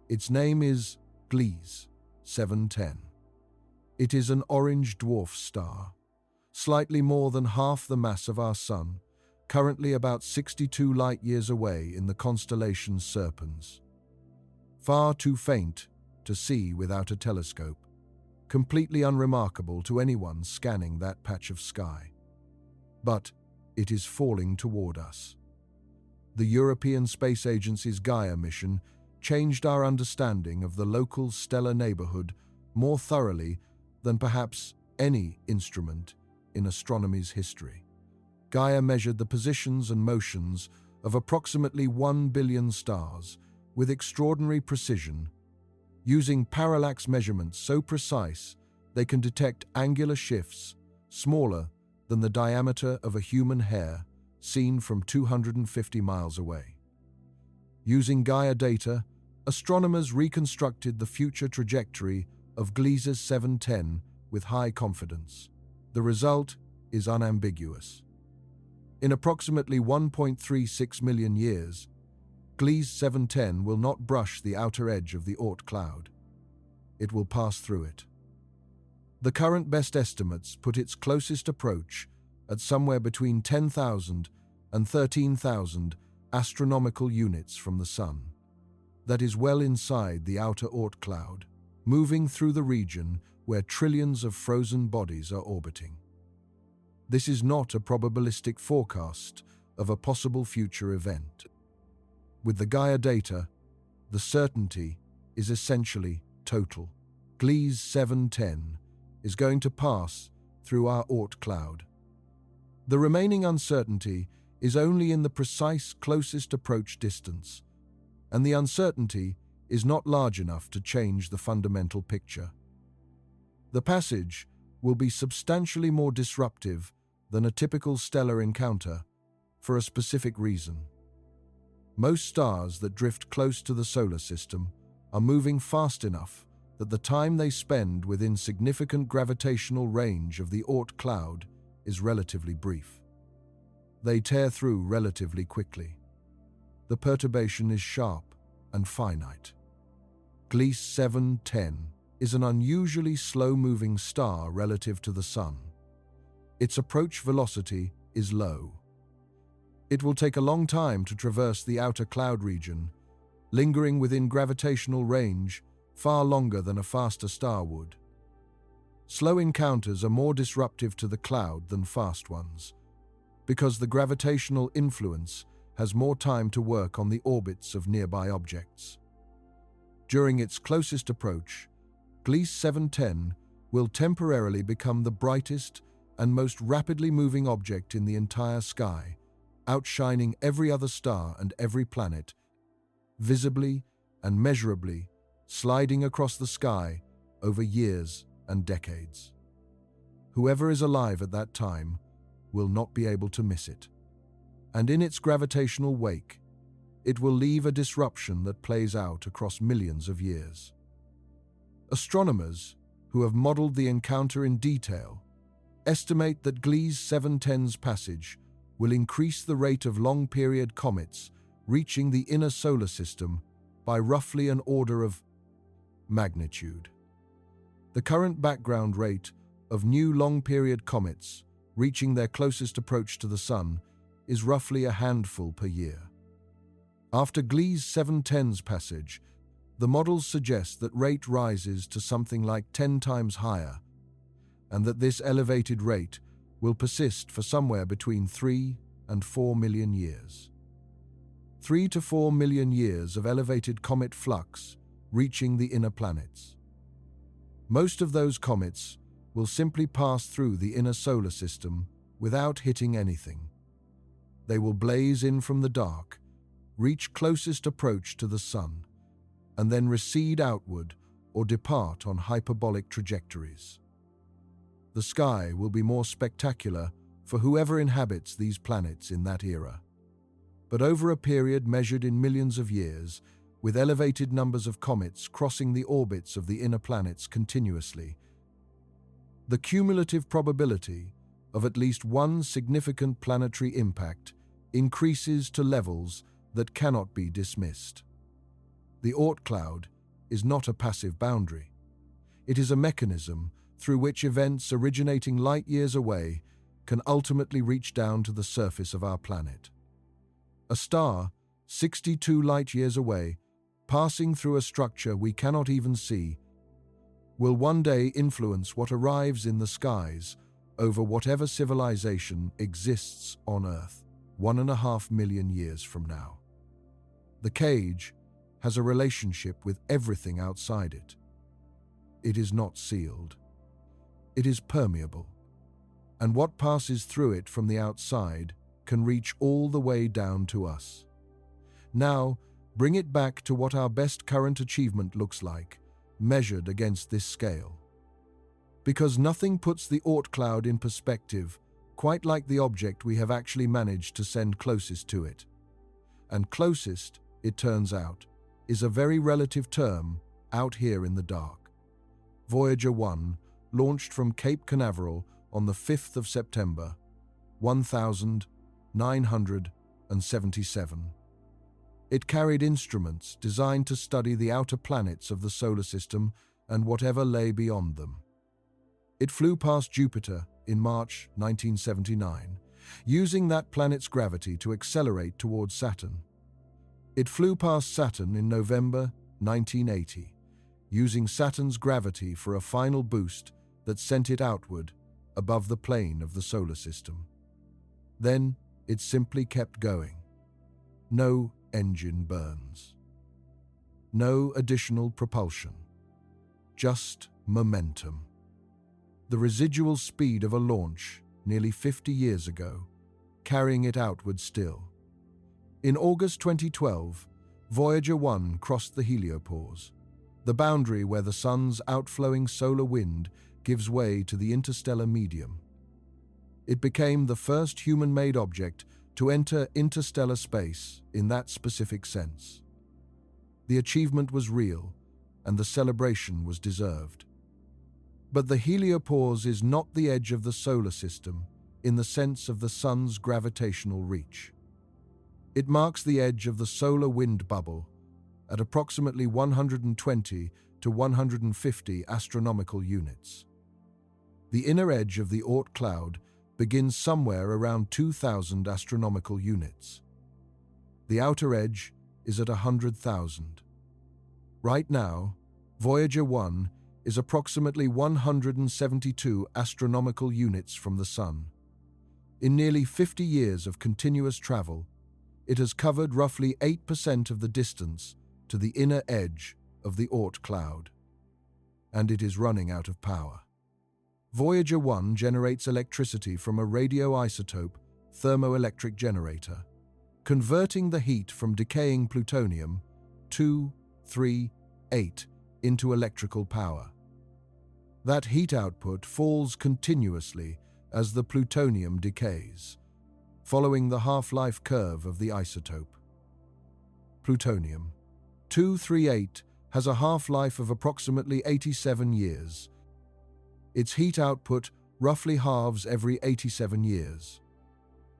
[SPEAKER 1] Its name is Gliese 710. It is an orange dwarf star, slightly more than half the mass of our Sun, currently about 62 light-years away in the constellation Serpens. Far too faint to see without a telescope, completely unremarkable to anyone scanning that patch of sky. But it is falling toward us. The European Space Agency's Gaia mission changed our understanding of the local stellar neighborhood more thoroughly than perhaps any instrument in astronomy's history. Gaia measured the positions and motions of approximately 1 billion stars with extraordinary precision, using parallax measurements so precise they can detect angular shifts smaller than the diameter of a human hair seen from 250 miles away. Using Gaia data, astronomers reconstructed the future trajectory of Gliese 710 with high confidence. The result is unambiguous. In approximately 1.36 million years, Gliese 710 will not brush the outer edge of the Oort cloud. It will pass through it. The current best estimates put its closest approach at somewhere between 10,000 and 13,000 astronomical units from the Sun. That is well inside the outer Oort cloud, moving through the region where trillions of frozen bodies are orbiting. This is not a probabilistic forecast of a possible future event. With the Gaia data, the certainty is essentially total. Gliese 710 is going to pass through our Oort cloud. The remaining uncertainty is only in the precise closest approach distance, and the uncertainty is not large enough to change the fundamental picture. The passage will be substantially more disruptive than a typical stellar encounter for a specific reason. Most stars that drift close to the solar system are moving fast enough that the time they spend within significant gravitational range of the Oort cloud is relatively brief. They tear through relatively quickly. The perturbation is sharp and finite. Gliese 710 is an unusually slow-moving star relative to the Sun. Its approach velocity is low. It will take a long time to traverse the outer cloud region, lingering within gravitational range far longer than a faster star would. Slow encounters are more disruptive to the cloud than fast ones, because the gravitational influence has more time to work on the orbits of nearby objects. During its closest approach, Gliese 710 will temporarily become the brightest and most rapidly moving object in the entire sky, outshining every other star and every planet, visibly and measurably sliding across the sky over years and decades. Whoever is alive at that time will not be able to miss it. And in its gravitational wake, it will leave a disruption that plays out across millions of years. Astronomers who have modeled the encounter in detail estimate that Gliese 710's passage will increase the rate of long-period comets reaching the inner solar system by roughly an order of magnitude. The current background rate of new long-period comets reaching their closest approach to the Sun is roughly a handful per year. After Gliese 710's passage, the models suggest that rate rises to something like 10 times higher, and that this elevated rate will persist for somewhere between 3 and 4 million years. 3 to 4 million years of elevated comet flux reaching the inner planets. Most of those comets will simply pass through the inner solar system without hitting anything. They will blaze in from the dark, reach closest approach to the Sun, and then recede outward or depart on hyperbolic trajectories. The sky will be more spectacular for whoever inhabits these planets in that era. But over a period measured in millions of years, with elevated numbers of comets crossing the orbits of the inner planets continuously, the cumulative probability of at least one significant planetary impact increases to levels that cannot be dismissed. The Oort cloud is not a passive boundary. It is a mechanism through which events originating light years away can ultimately reach down to the surface of our planet. A star, 62 light years away, passing through a structure we cannot even see, will one day influence what arrives in the skies over whatever civilization exists on Earth 1.5 million years from now. The cage has a relationship with everything outside it. It is not sealed. It is permeable, and what passes through it from the outside can reach all the way down to us. Now, bring it back to what our best current achievement looks like, measured against this scale. Because nothing puts the Oort cloud in perspective quite like the object we have actually managed to send closest to it. And closest, it turns out, is a very relative term out here in the dark. Voyager 1 launched from Cape Canaveral on the 5th of September, 1977. It carried instruments designed to study the outer planets of the solar system and whatever lay beyond them. It flew past Jupiter in March 1979, using that planet's gravity to accelerate towards Saturn. It flew past Saturn in November 1980, using Saturn's gravity for a final boost that sent it outward above the plane of the solar system. Then it simply kept going. No engine burns. No additional propulsion. Just momentum. The residual speed of a launch nearly 50 years ago, carrying it outward still. In August 2012, Voyager 1 crossed the heliopause, the boundary where the sun's outflowing solar wind gives way to the interstellar medium. It became the first human-made object to enter interstellar space in that specific sense. The achievement was real, and the celebration was deserved. But the heliopause is not the edge of the solar system in the sense of the sun's gravitational reach. It marks the edge of the solar wind bubble at approximately 120 to 150 astronomical units. The inner edge of the Oort cloud begins somewhere around 2,000 astronomical units. The outer edge is at 100,000. Right now, Voyager 1 is approximately 172 astronomical units from the Sun. In nearly 50 years of continuous travel, it has covered roughly 8% of the distance to the inner edge of the Oort cloud. And it is running out of power. Voyager 1 generates electricity from a radioisotope thermoelectric generator, converting the heat from decaying plutonium-238 into electrical power. That heat output falls continuously as the plutonium decays, following the half-life curve of the isotope. Plutonium-238 has a half-life of approximately 87 years. Its heat output roughly halves every 87 years.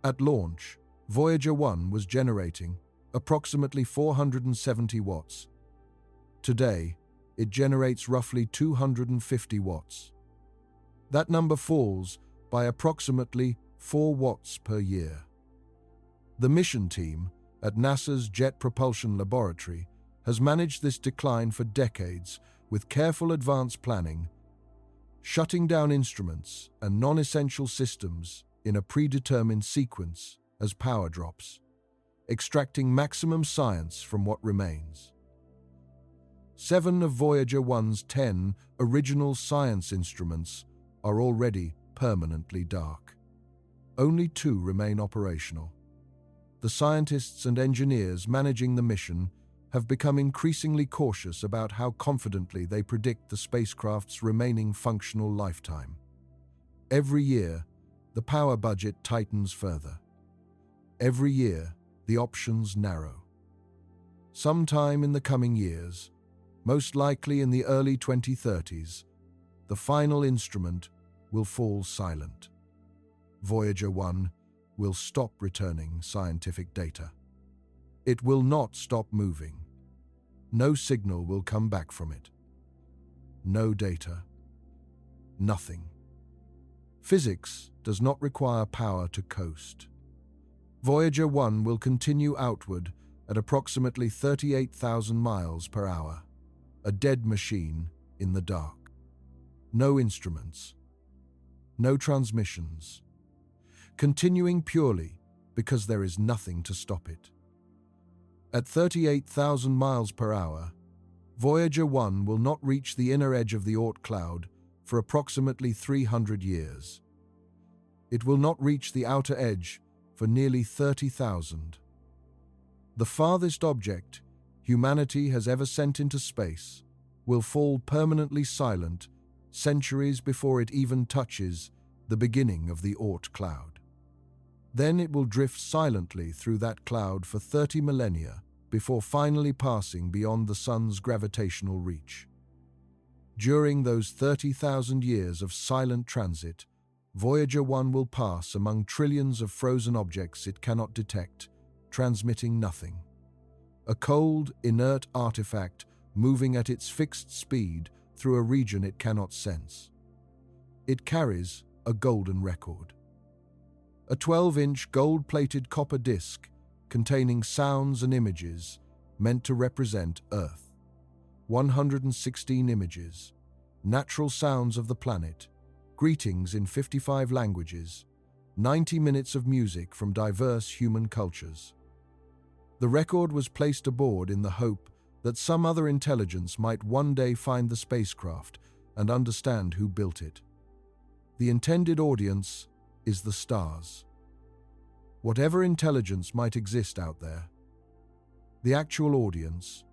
[SPEAKER 1] At launch, Voyager 1 was generating approximately 470 watts. Today, it generates roughly 250 watts. That number falls by approximately 4 watts per year. The mission team at NASA's Jet Propulsion Laboratory has managed this decline for decades with careful advanced planning, shutting down instruments and non-essential systems in a predetermined sequence as power drops, extracting maximum science from what remains. 7 of Voyager 1's 10 original science instruments are already permanently dark. Only 2 remain operational. The scientists and engineers managing the mission have become increasingly cautious about how confidently they predict the spacecraft's remaining functional lifetime. Every year, the power budget tightens further. Every year, the options narrow. Sometime in the coming years, most likely in the early 2030s, the final instrument will fall silent. Voyager 1 will stop returning scientific data. It will not stop moving. No signal will come back from it. No data. Nothing. Physics does not require power to coast. Voyager 1 will continue outward at approximately 38,000 miles per hour, a dead machine in the dark. No instruments. No transmissions. Continuing purely because there is nothing to stop it. At 38,000 miles per hour, Voyager 1 will not reach the inner edge of the Oort cloud for approximately 300 years. It will not reach the outer edge for nearly 30,000. The farthest object humanity has ever sent into space will fall permanently silent centuries before it even touches the beginning of the Oort cloud. Then it will drift silently through that cloud for 30 millennia before finally passing beyond the sun's gravitational reach. During those 30,000 years of silent transit, Voyager 1 will pass among trillions of frozen objects it cannot detect, transmitting nothing. a cold, inert artifact moving at its fixed speed through a region it cannot sense. It carries a golden record. A 12-inch gold-plated copper disc containing sounds and images meant to represent Earth. 116 images, natural sounds of the planet, greetings in 55 languages, 90 minutes of music from diverse human cultures. The record was placed aboard in the hope that some other intelligence might one day find the spacecraft and understand who built it. The intended audience is the stars. Whatever intelligence might exist out there, the actual audience,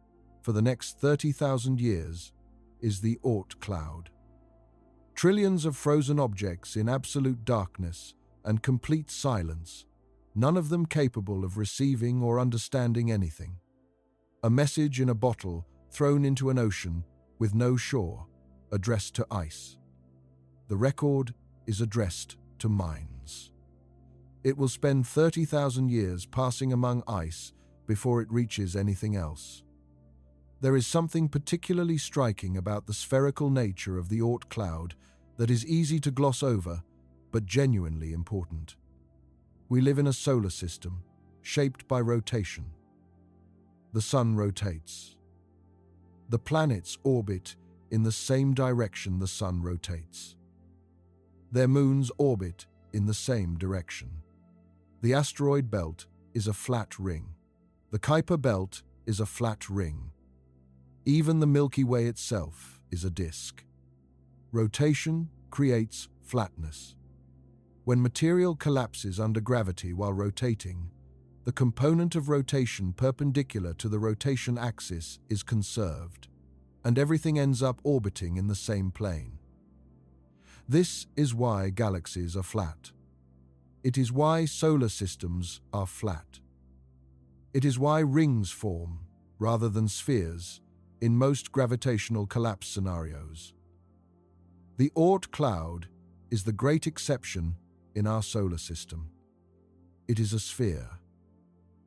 [SPEAKER 1] for the next 30,000 years, is the Oort cloud. Trillions of frozen objects in absolute darkness and complete silence, none of them capable of receiving or understanding anything. A message in a bottle thrown into an ocean with no shore, addressed to ice. The record is addressed to minds. It will spend 30,000 years passing among ice before it reaches anything else. There is something particularly striking about the spherical nature of the Oort cloud that is easy to gloss over, but genuinely important. We live in a solar system shaped by rotation. The sun rotates. The planets orbit in the same direction the sun rotates. Their moons orbit in the same direction. The asteroid belt is a flat ring. The Kuiper belt is a flat ring. Even the Milky Way itself is a disk. Rotation creates flatness. When material collapses under gravity while rotating, the component of rotation perpendicular to the rotation axis is conserved, and everything ends up orbiting in the same plane. This is why galaxies are flat. It is why solar systems are flat. It is why rings form, rather than spheres, in most gravitational collapse scenarios. The Oort cloud is the great exception in our solar system. It is a sphere.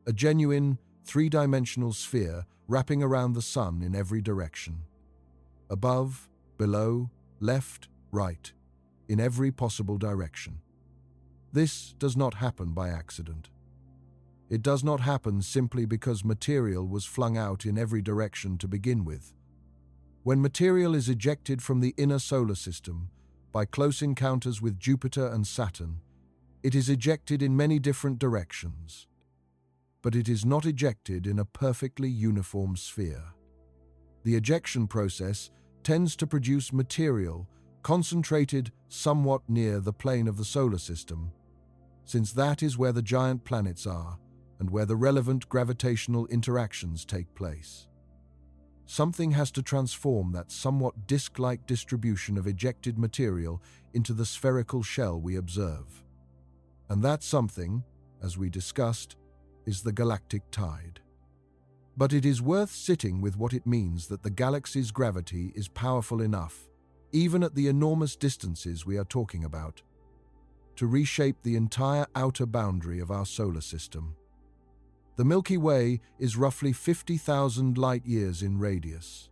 [SPEAKER 1] A genuine, three-dimensional sphere wrapping around the sun in every direction. Above, below, left, right, in every possible direction. This does not happen by accident. It does not happen simply because material was flung out in every direction to begin with. When material is ejected from the inner solar system by close encounters with Jupiter and Saturn, it is ejected in many different directions. But it is not ejected in a perfectly uniform sphere. The ejection process tends to produce material concentrated somewhat near the plane of the solar system, since that is where the giant planets are and where the relevant gravitational interactions take place. Something has to transform that somewhat disk-like distribution of ejected material into the spherical shell we observe. And that something, as we discussed, is the galactic tide. But it is worth sitting with what it means that the galaxy's gravity is powerful enough, even at the enormous distances we are talking about, to reshape the entire outer boundary of our solar system. The Milky Way is roughly 50,000 light-years in radius.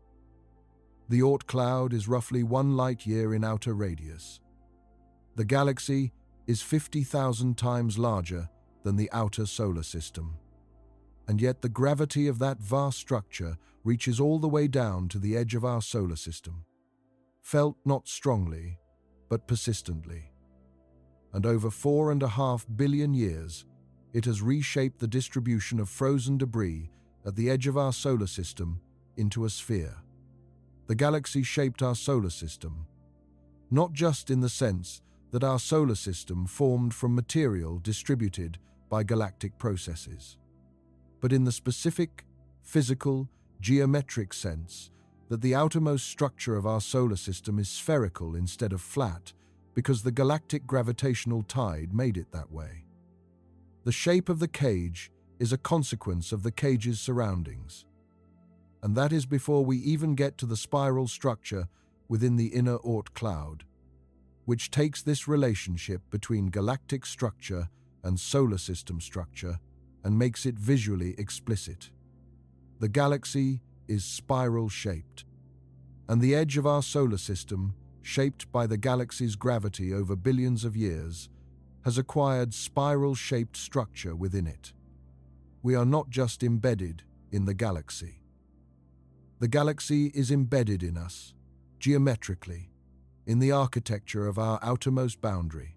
[SPEAKER 1] The Oort cloud is roughly 1 light-year in outer radius. The galaxy is 50,000 times larger than the outer solar system. And yet the gravity of that vast structure reaches all the way down to the edge of our solar system, felt not strongly, but persistently. And over 4.5 billion years, it has reshaped the distribution of frozen debris at the edge of our solar system into a sphere. The galaxy shaped our solar system, not just in the sense that our solar system formed from material distributed by galactic processes, but in the specific, physical, geometric sense that the outermost structure of our solar system is spherical instead of flat because the galactic gravitational tide made it that way. The shape of the cage is a consequence of the cage's surroundings, and that is before we even get to the spiral structure within the inner Oort cloud, which takes this relationship between galactic structure and solar system structure and makes it visually explicit. The galaxy is spiral-shaped, and the edge of our solar system, shaped by the galaxy's gravity over billions of years, has acquired spiral-shaped structure within it. We are not just embedded in the galaxy. The galaxy is embedded in us, geometrically, in the architecture of our outermost boundary.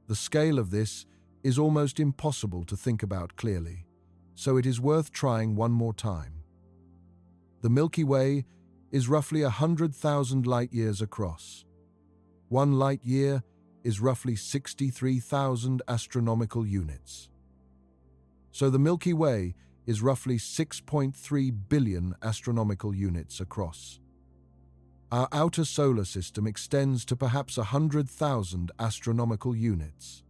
[SPEAKER 1] The scale of this is almost impossible to think about clearly, so it is worth trying one more time. The Milky Way is roughly 100,000 light-years across. 1 light-year is roughly 63,000 astronomical units. So the Milky Way is roughly 6.3 billion astronomical units across. Our outer solar system extends to perhaps 100,000 astronomical units.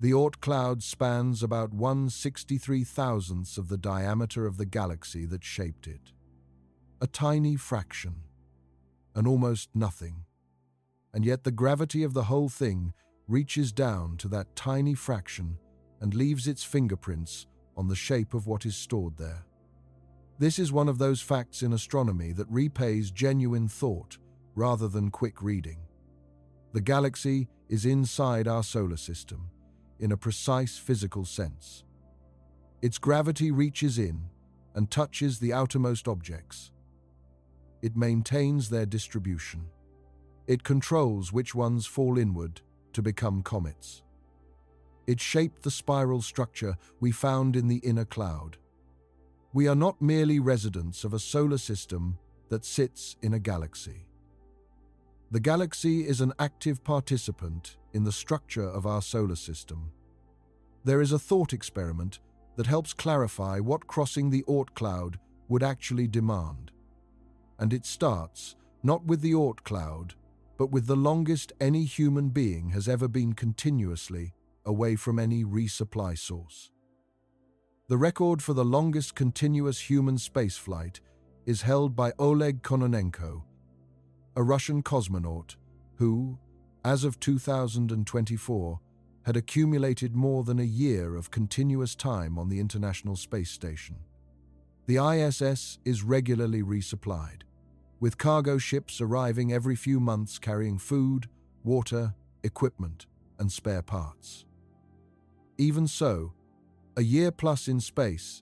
[SPEAKER 1] The Oort cloud spans about 1/63,000th of the diameter of the galaxy that shaped it. A tiny fraction, an almost nothing. And yet the gravity of the whole thing reaches down to that tiny fraction and leaves its fingerprints on the shape of what is stored there. This is one of those facts in astronomy that repays genuine thought rather than quick reading. The galaxy is inside our solar system, in a precise physical sense. Its gravity reaches in and touches the outermost objects. It maintains their distribution. It controls which ones fall inward to become comets. It shaped the spiral structure we found in the inner cloud. We are not merely residents of a solar system that sits in a galaxy. The galaxy is an active participant in the structure of our solar system. There is a thought experiment that helps clarify what crossing the Oort cloud would actually demand. And it starts not with the Oort cloud, but with the longest any human being has ever been continuously away from any resupply source. The record for the longest continuous human spaceflight is held by Oleg Kononenko, a Russian cosmonaut who, as of 2024, had accumulated more than a year of continuous time on the International Space Station. The ISS is regularly resupplied, with cargo ships arriving every few months carrying food, water, equipment, and spare parts. Even so, a year plus in space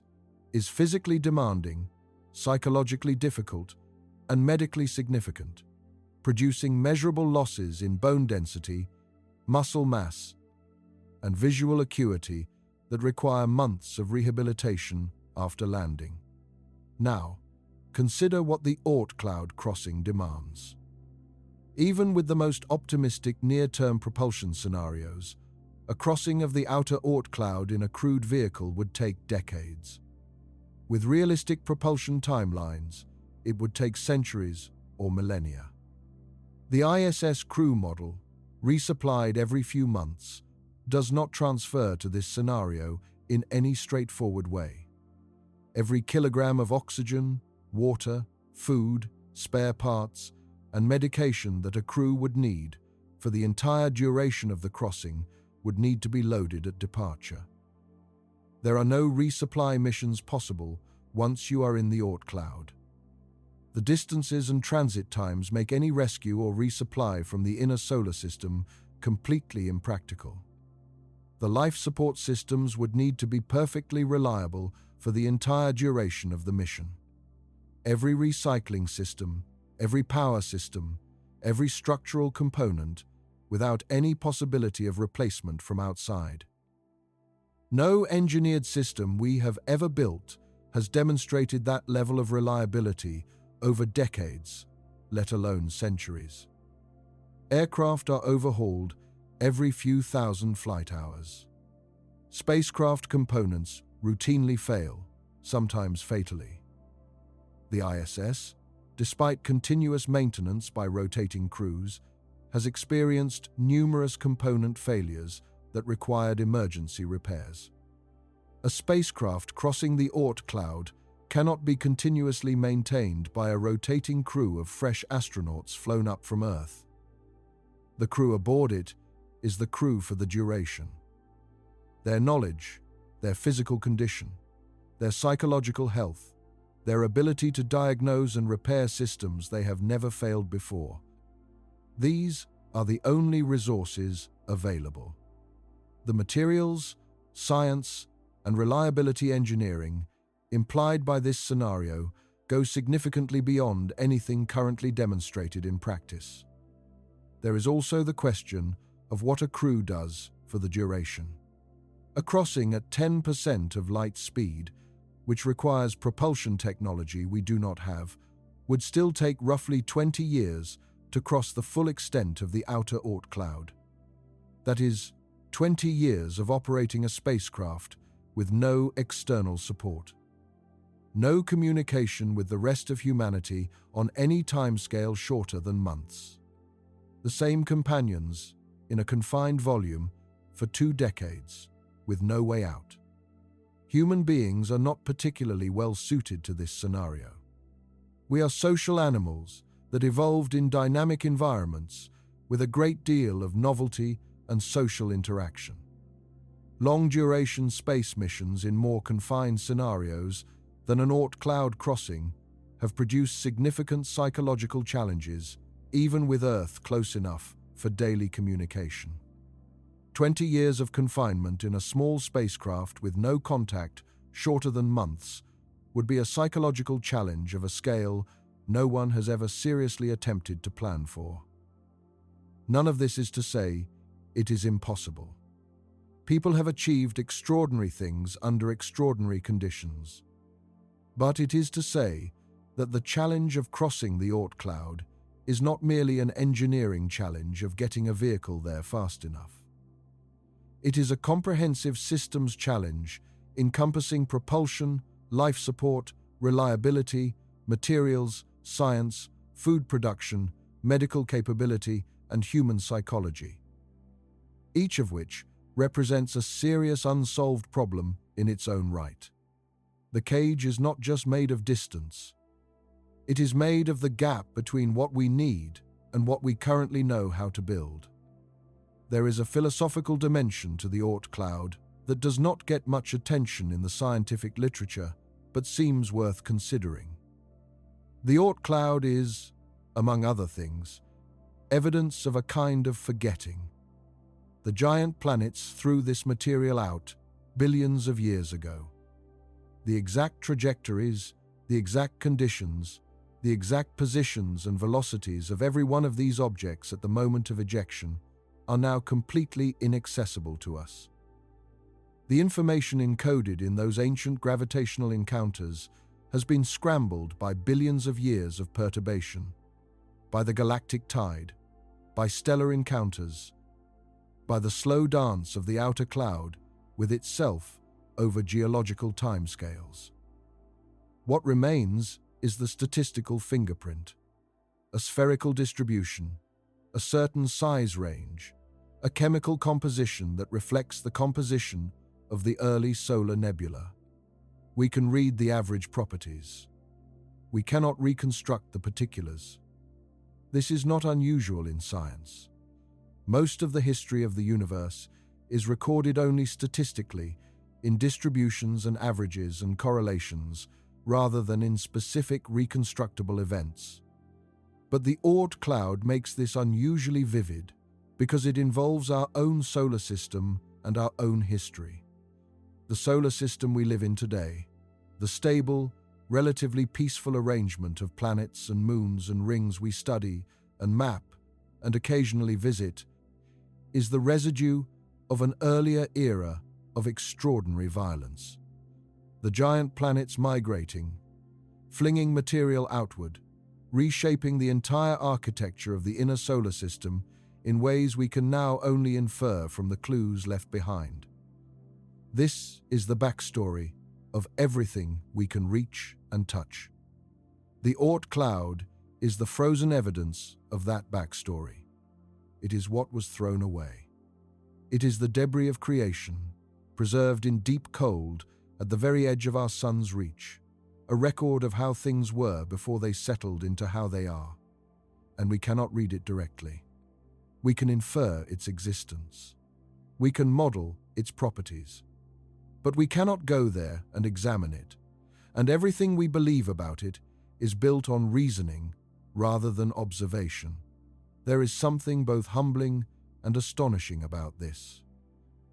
[SPEAKER 1] is physically demanding, psychologically difficult, and medically significant, producing measurable losses in bone density, muscle mass, and visual acuity that require months of rehabilitation after landing. Now, consider what the Oort cloud crossing demands. Even with the most optimistic near-term propulsion scenarios, a crossing of the outer Oort cloud in a crewed vehicle would take decades. With realistic propulsion timelines, it would take centuries or millennia. The ISS crew model, resupplied every few months, does not transfer to this scenario in any straightforward way. Every kilogram of oxygen, water, food, spare parts, and medication that a crew would need for the entire duration of the crossing would need to be loaded at departure. There are no resupply missions possible once you are in the Oort cloud. The distances and transit times make any rescue or resupply from the inner solar system completely impractical. The life support systems would need to be perfectly reliable for the entire duration of the mission. Every recycling system, every power system, every structural component, without any possibility of replacement from outside. No engineered system we have ever built has demonstrated that level of reliability over decades, let alone centuries. Aircraft are overhauled every few thousand flight hours. Spacecraft components routinely fail, sometimes fatally. The ISS, despite continuous maintenance by rotating crews, has experienced numerous component failures that required emergency repairs. A spacecraft crossing the Oort cloud cannot be continuously maintained by a rotating crew of fresh astronauts flown up from Earth. The crew aboard it is the crew for the duration. Their knowledge, their physical condition, their psychological health, their ability to diagnose and repair systems they have never failed before. These are the only resources available. The materials, science, and reliability engineering implied by this scenario go significantly beyond anything currently demonstrated in practice. There is also the question of what a crew does for the duration. A crossing at 10% of light speed, which requires propulsion technology we do not have, would still take roughly 20 years to cross the full extent of the outer Oort cloud. That is, 20 years of operating a spacecraft with no external support. No communication with the rest of humanity on any timescale shorter than months. The same companions, in a confined volume, for 2 decades, with no way out. Human beings are not particularly well suited to this scenario. We are social animals that evolved in dynamic environments with a great deal of novelty and social interaction. Long-duration space missions in more confined scenarios than an Oort cloud crossing have produced significant psychological challenges, even with Earth close enough for daily communication. 20 years of confinement in a small spacecraft with no contact shorter than months would be a psychological challenge of a scale no one has ever seriously attempted to plan for. None of this is to say it is impossible. People have achieved extraordinary things under extraordinary conditions. But it is to say that the challenge of crossing the Oort cloud is not merely an engineering challenge of getting a vehicle there fast enough. It is a comprehensive systems challenge encompassing propulsion, life support, reliability, materials, science, food production, medical capability, and human psychology. Each of which represents a serious unsolved problem in its own right. The cage is not just made of distance. It is made of the gap between what we need and what we currently know how to build. There is a philosophical dimension to the Oort cloud that does not get much attention in the scientific literature, but seems worth considering. The Oort cloud is, among other things, evidence of a kind of forgetting. The giant planets threw this material out billions of years ago. The exact trajectories, the exact conditions, the exact positions and velocities of every one of these objects at the moment of ejection are now completely inaccessible to us. The information encoded in those ancient gravitational encounters has been scrambled by billions of years of perturbation, by the galactic tide, by stellar encounters, by the slow dance of the outer cloud with itself over geological timescales. What remains is the statistical fingerprint, a spherical distribution, a certain size range, a chemical composition that reflects the composition of the early solar nebula. We can read the average properties. We cannot reconstruct the particulars. This is not unusual in science. Most of the history of the universe is recorded only statistically in distributions and averages and correlations rather than in specific reconstructible events. But the Oort cloud makes this unusually vivid because it involves our own solar system and our own history. The solar system we live in today, the stable, relatively peaceful arrangement of planets and moons and rings we study and map and occasionally visit, is the residue of an earlier era of extraordinary violence. The giant planets migrating, flinging material outward, reshaping the entire architecture of the inner solar system in ways we can now only infer from the clues left behind. This is the backstory of everything we can reach and touch. The Oort cloud is the frozen evidence of that backstory. It is what was thrown away. It is the debris of creation, preserved in deep cold at the very edge of our sun's reach, a record of how things were before they settled into how they are. And we cannot read it directly. We can infer its existence. We can model its properties. But we cannot go there and examine it, and everything we believe about it is built on reasoning rather than observation. There is something both humbling and astonishing about this.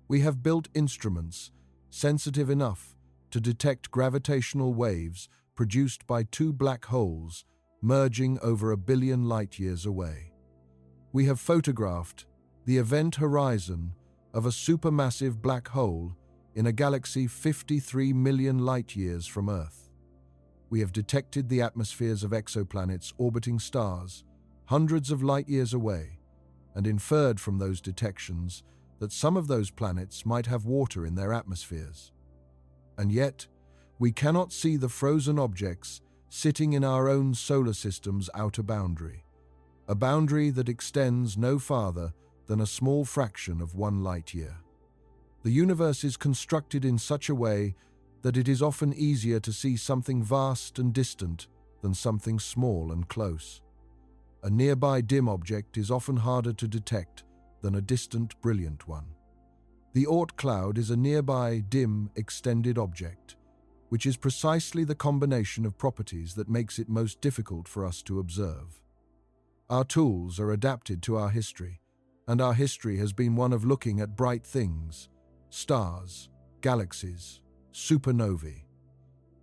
[SPEAKER 1] We have built instruments sensitive enough to detect gravitational waves produced by two black holes merging over 1 billion light-years away. We have photographed the event horizon of a supermassive black hole in a galaxy 53 million light-years from Earth. We have detected the atmospheres of exoplanets orbiting stars hundreds of light-years away, and inferred from those detections that some of those planets might have water in their atmospheres. And yet, we cannot see the frozen objects sitting in our own solar system's outer boundary, a boundary that extends no farther than a small fraction of 1 light-year. The universe is constructed in such a way that it is often easier to see something vast and distant than something small and close. A nearby dim object is often harder to detect than a distant brilliant one. The Oort cloud is a nearby dim extended object, which is precisely the combination of properties that makes it most difficult for us to observe. Our tools are adapted to our history, and our history has been one of looking at bright things, stars, galaxies, supernovae.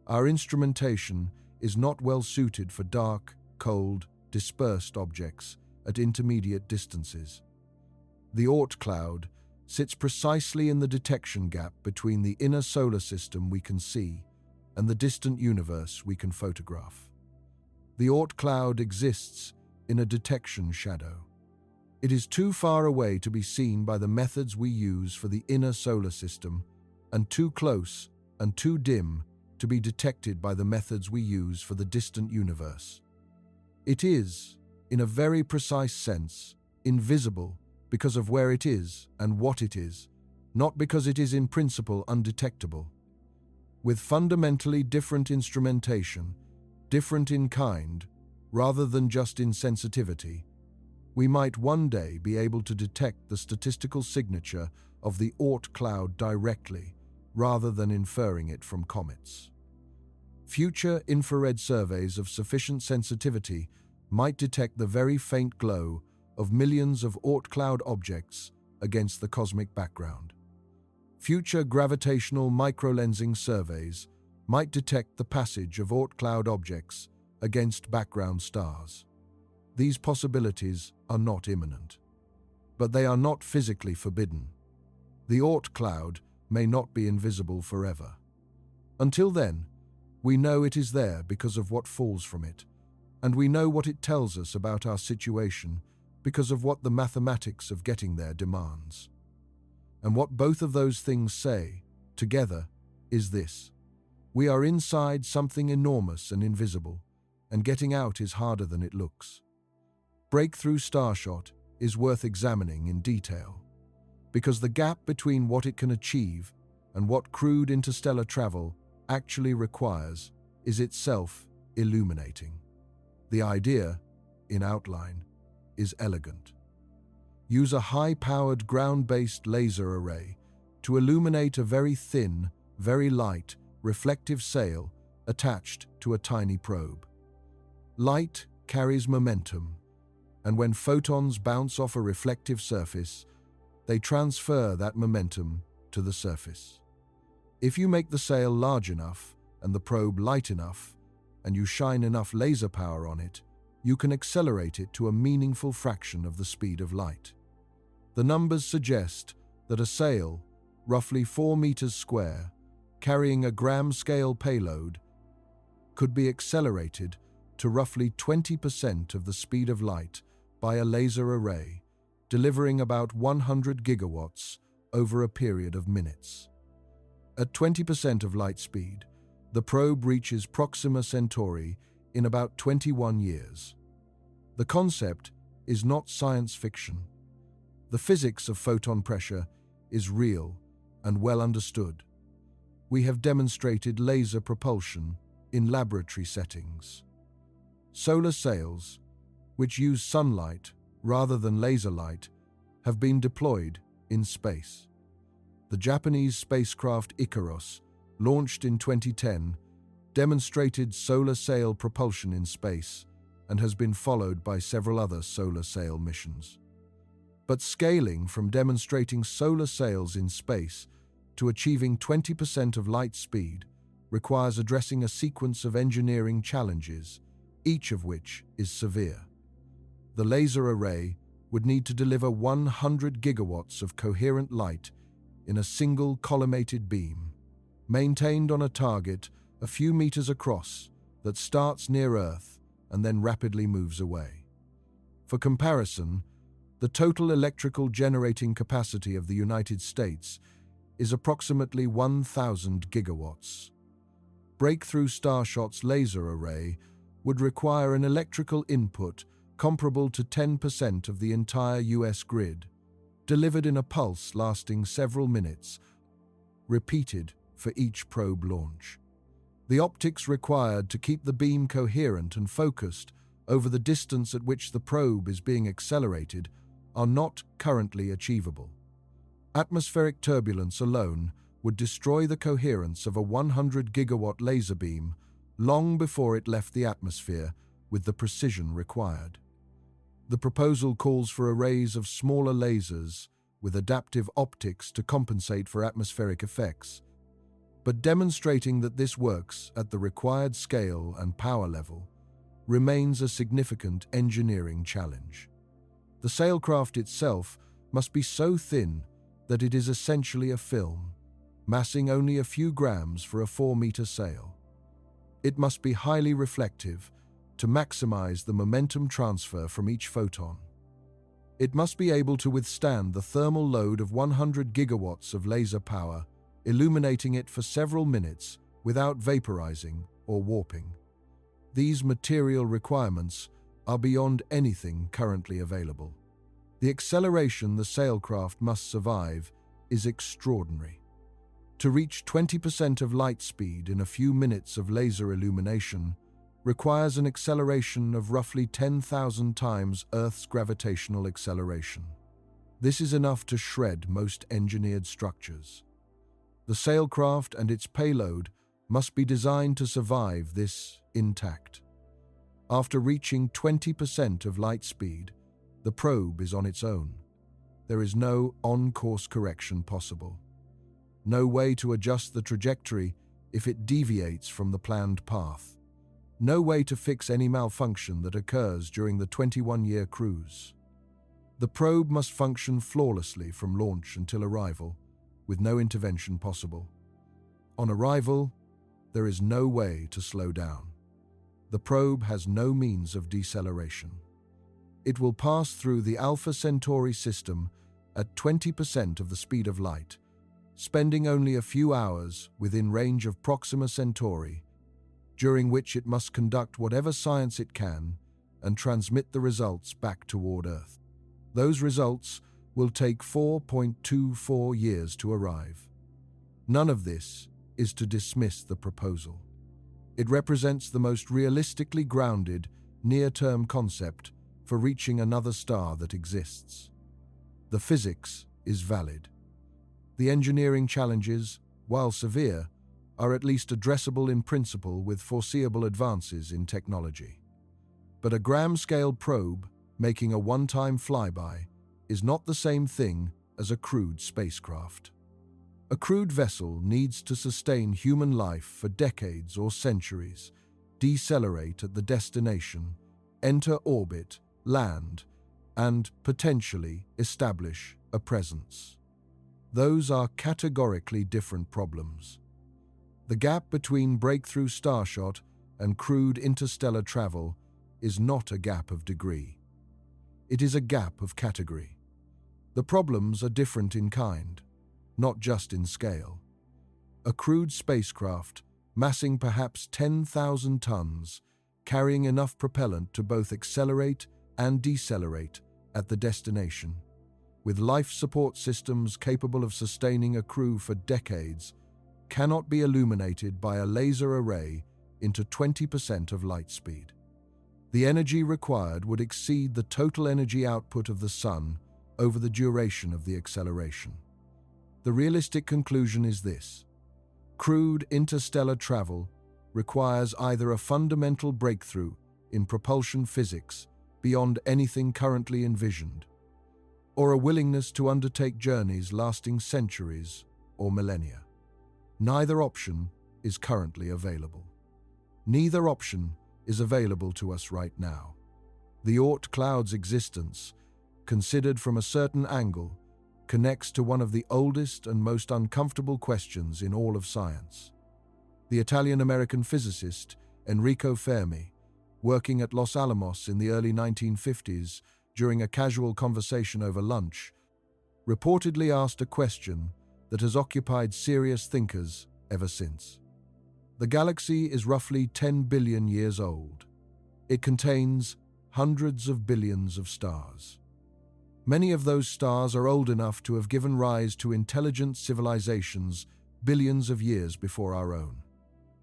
[SPEAKER 1] Our instrumentation is not well suited for dark, cold, dispersed objects at intermediate distances. The Oort cloud sits precisely in the detection gap between the inner solar system we can see and the distant universe we can photograph. The Oort cloud exists in a detection shadow. It is too far away to be seen by the methods we use for the inner solar system, and too close and too dim to be detected by the methods we use for the distant universe. It is, in a very precise sense, invisible because of where it is and what it is, not because it is in principle undetectable. With fundamentally different instrumentation, different in kind, rather than just in sensitivity, we might one day be able to detect the statistical signature of the Oort cloud directly, rather than inferring it from comets. Future infrared surveys of sufficient sensitivity might detect the very faint glow of millions of Oort cloud objects against the cosmic background. Future gravitational microlensing surveys might detect the passage of Oort cloud objects against background stars. These possibilities are not imminent, but they are not physically forbidden. The Oort cloud may not be invisible forever. Until then, we know it is there because of what falls from it, and we know what it tells us about our situation because of what the mathematics of getting there demands. And what both of those things say, together, is this: we are inside something enormous and invisible, and getting out is harder than it looks. Breakthrough Starshot is worth examining in detail, because the gap between what it can achieve and what crude interstellar travel actually requires is itself illuminating. The idea, in outline, is elegant. Use a high-powered ground-based laser array to illuminate a very thin, very light, reflective sail attached to a tiny probe. Light carries momentum, and when photons bounce off a reflective surface, they transfer that momentum to the surface. If you make the sail large enough and the probe light enough, and you shine enough laser power on it, you can accelerate it to a meaningful fraction of the speed of light. The numbers suggest that a sail, roughly 4 meters square, carrying a gram-scale payload, could be accelerated to roughly 20% of the speed of light by a laser array, delivering about 100 gigawatts over a period of minutes. At 20% of light speed, the probe reaches Proxima Centauri in about 21 years. The concept is not science fiction. The physics of photon pressure is real and well understood. We have demonstrated laser propulsion in laboratory settings. Solar sails, which use sunlight rather than laser light, have been deployed in space. The Japanese spacecraft Icarus, launched in 2010, demonstrated solar sail propulsion in space and has been followed by several other solar sail missions. But scaling from demonstrating solar sails in space to achieving 20% of light speed requires addressing a sequence of engineering challenges, each of which is severe. The laser array would need to deliver 100 gigawatts of coherent light in a single collimated beam, maintained on a target a few meters across that starts near Earth and then rapidly moves away. For comparison, the total electrical generating capacity of the United States is approximately 1,000 gigawatts. Breakthrough Starshot's laser array would require an electrical input comparable to 10% of the entire US grid, delivered in a pulse lasting several minutes, repeated for each probe launch. The optics required to keep the beam coherent and focused over the distance at which the probe is being accelerated are not currently achievable. Atmospheric turbulence alone would destroy the coherence of a 100 gigawatt laser beam long before it left the atmosphere with the precision required. The proposal calls for arrays of smaller lasers with adaptive optics to compensate for atmospheric effects, but demonstrating that this works at the required scale and power level remains a significant engineering challenge. The sailcraft itself must be so thin that it is essentially a film, massing only a few grams for a 4-meter sail. It must be highly reflective to maximize the momentum transfer from each photon. It must be able to withstand the thermal load of 100 gigawatts of laser power, illuminating it for several minutes without vaporizing or warping. These material requirements are beyond anything currently available. The acceleration the sailcraft must survive is extraordinary. To reach 20% of light speed in a few minutes of laser illumination requires an acceleration of roughly 10,000 times Earth's gravitational acceleration. This is enough to shred most engineered structures. The sailcraft and its payload must be designed to survive this intact. After reaching 20% of light speed, the probe is on its own. There is no on-course correction possible. No way to adjust the trajectory if it deviates from the planned path. No way to fix any malfunction that occurs during the 21-year cruise. The probe must function flawlessly from launch until arrival, with no intervention possible. On arrival, there is no way to slow down. The probe has no means of deceleration. It will pass through the Alpha Centauri system at 20% of the speed of light, spending only a few hours within range of Proxima Centauri, during which it must conduct whatever science it can and transmit the results back toward Earth. Those results will take 4.24 years to arrive. None of this is to dismiss the proposal. It represents the most realistically grounded, near-term concept for reaching another star that exists. The physics is valid. The engineering challenges, while severe, are at least addressable in principle with foreseeable advances in technology. But a gram-scale probe making a one-time flyby is not the same thing as a crewed spacecraft. A crewed vessel needs to sustain human life for decades or centuries, decelerate at the destination, enter orbit, land, and potentially establish a presence. Those are categorically different problems. The gap between breakthrough Starshot and crewed interstellar travel is not a gap of degree. It is a gap of category. The problems are different in kind, not just in scale. A crewed spacecraft, massing perhaps 10,000 tons, carrying enough propellant to both accelerate and decelerate at the destination, with life support systems capable of sustaining a crew for decades, cannot be illuminated by a laser array into 20% of light speed. The energy required would exceed the total energy output of the Sun over the duration of the acceleration. The realistic conclusion is this: crewed interstellar travel requires either a fundamental breakthrough in propulsion physics beyond anything currently envisioned, or a willingness to undertake journeys lasting centuries or millennia. Neither option is currently available. Neither option is available to us right now. The Oort cloud's existence, considered from a certain angle, connects to one of the oldest and most uncomfortable questions in all of science. The Italian-American physicist Enrico Fermi, working at Los Alamos in the early 1950s during a casual conversation over lunch, reportedly asked a question that has occupied serious thinkers ever since. The galaxy is roughly 10 billion years old. It contains hundreds of billions of stars. Many of those stars are old enough to have given rise to intelligent civilizations billions of years before our own.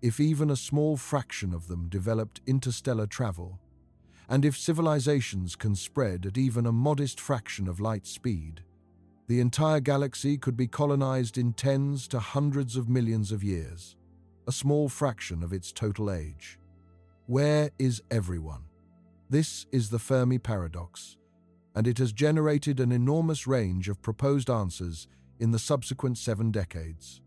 [SPEAKER 1] If even a small fraction of them developed interstellar travel, and if civilizations can spread at even a modest fraction of light speed, the entire galaxy could be colonized in tens to hundreds of millions of years, a small fraction of its total age. Where is everyone? This is the Fermi paradox, and it has generated an enormous range of proposed answers in the subsequent 7 decades.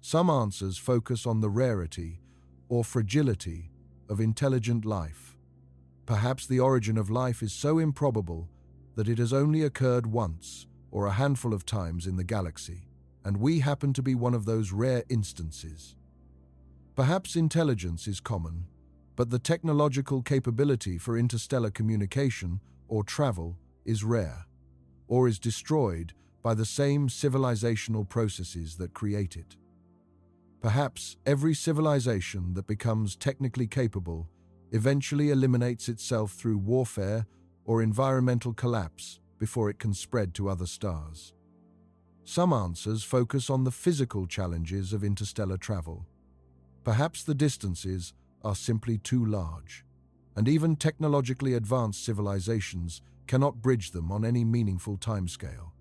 [SPEAKER 1] Some answers focus on the rarity or fragility of intelligent life. Perhaps the origin of life is so improbable that it has only occurred once or a handful of times in the galaxy, and we happen to be one of those rare instances. Perhaps intelligence is common, but the technological capability for interstellar communication or travel is rare, or is destroyed by the same civilizational processes that create it. Perhaps every civilization that becomes technically capable eventually eliminates itself through warfare or environmental collapse before it can spread to other stars. Some answers focus on the physical challenges of interstellar travel. Perhaps the distances are simply too large, and even technologically advanced civilizations cannot bridge them on any meaningful timescale.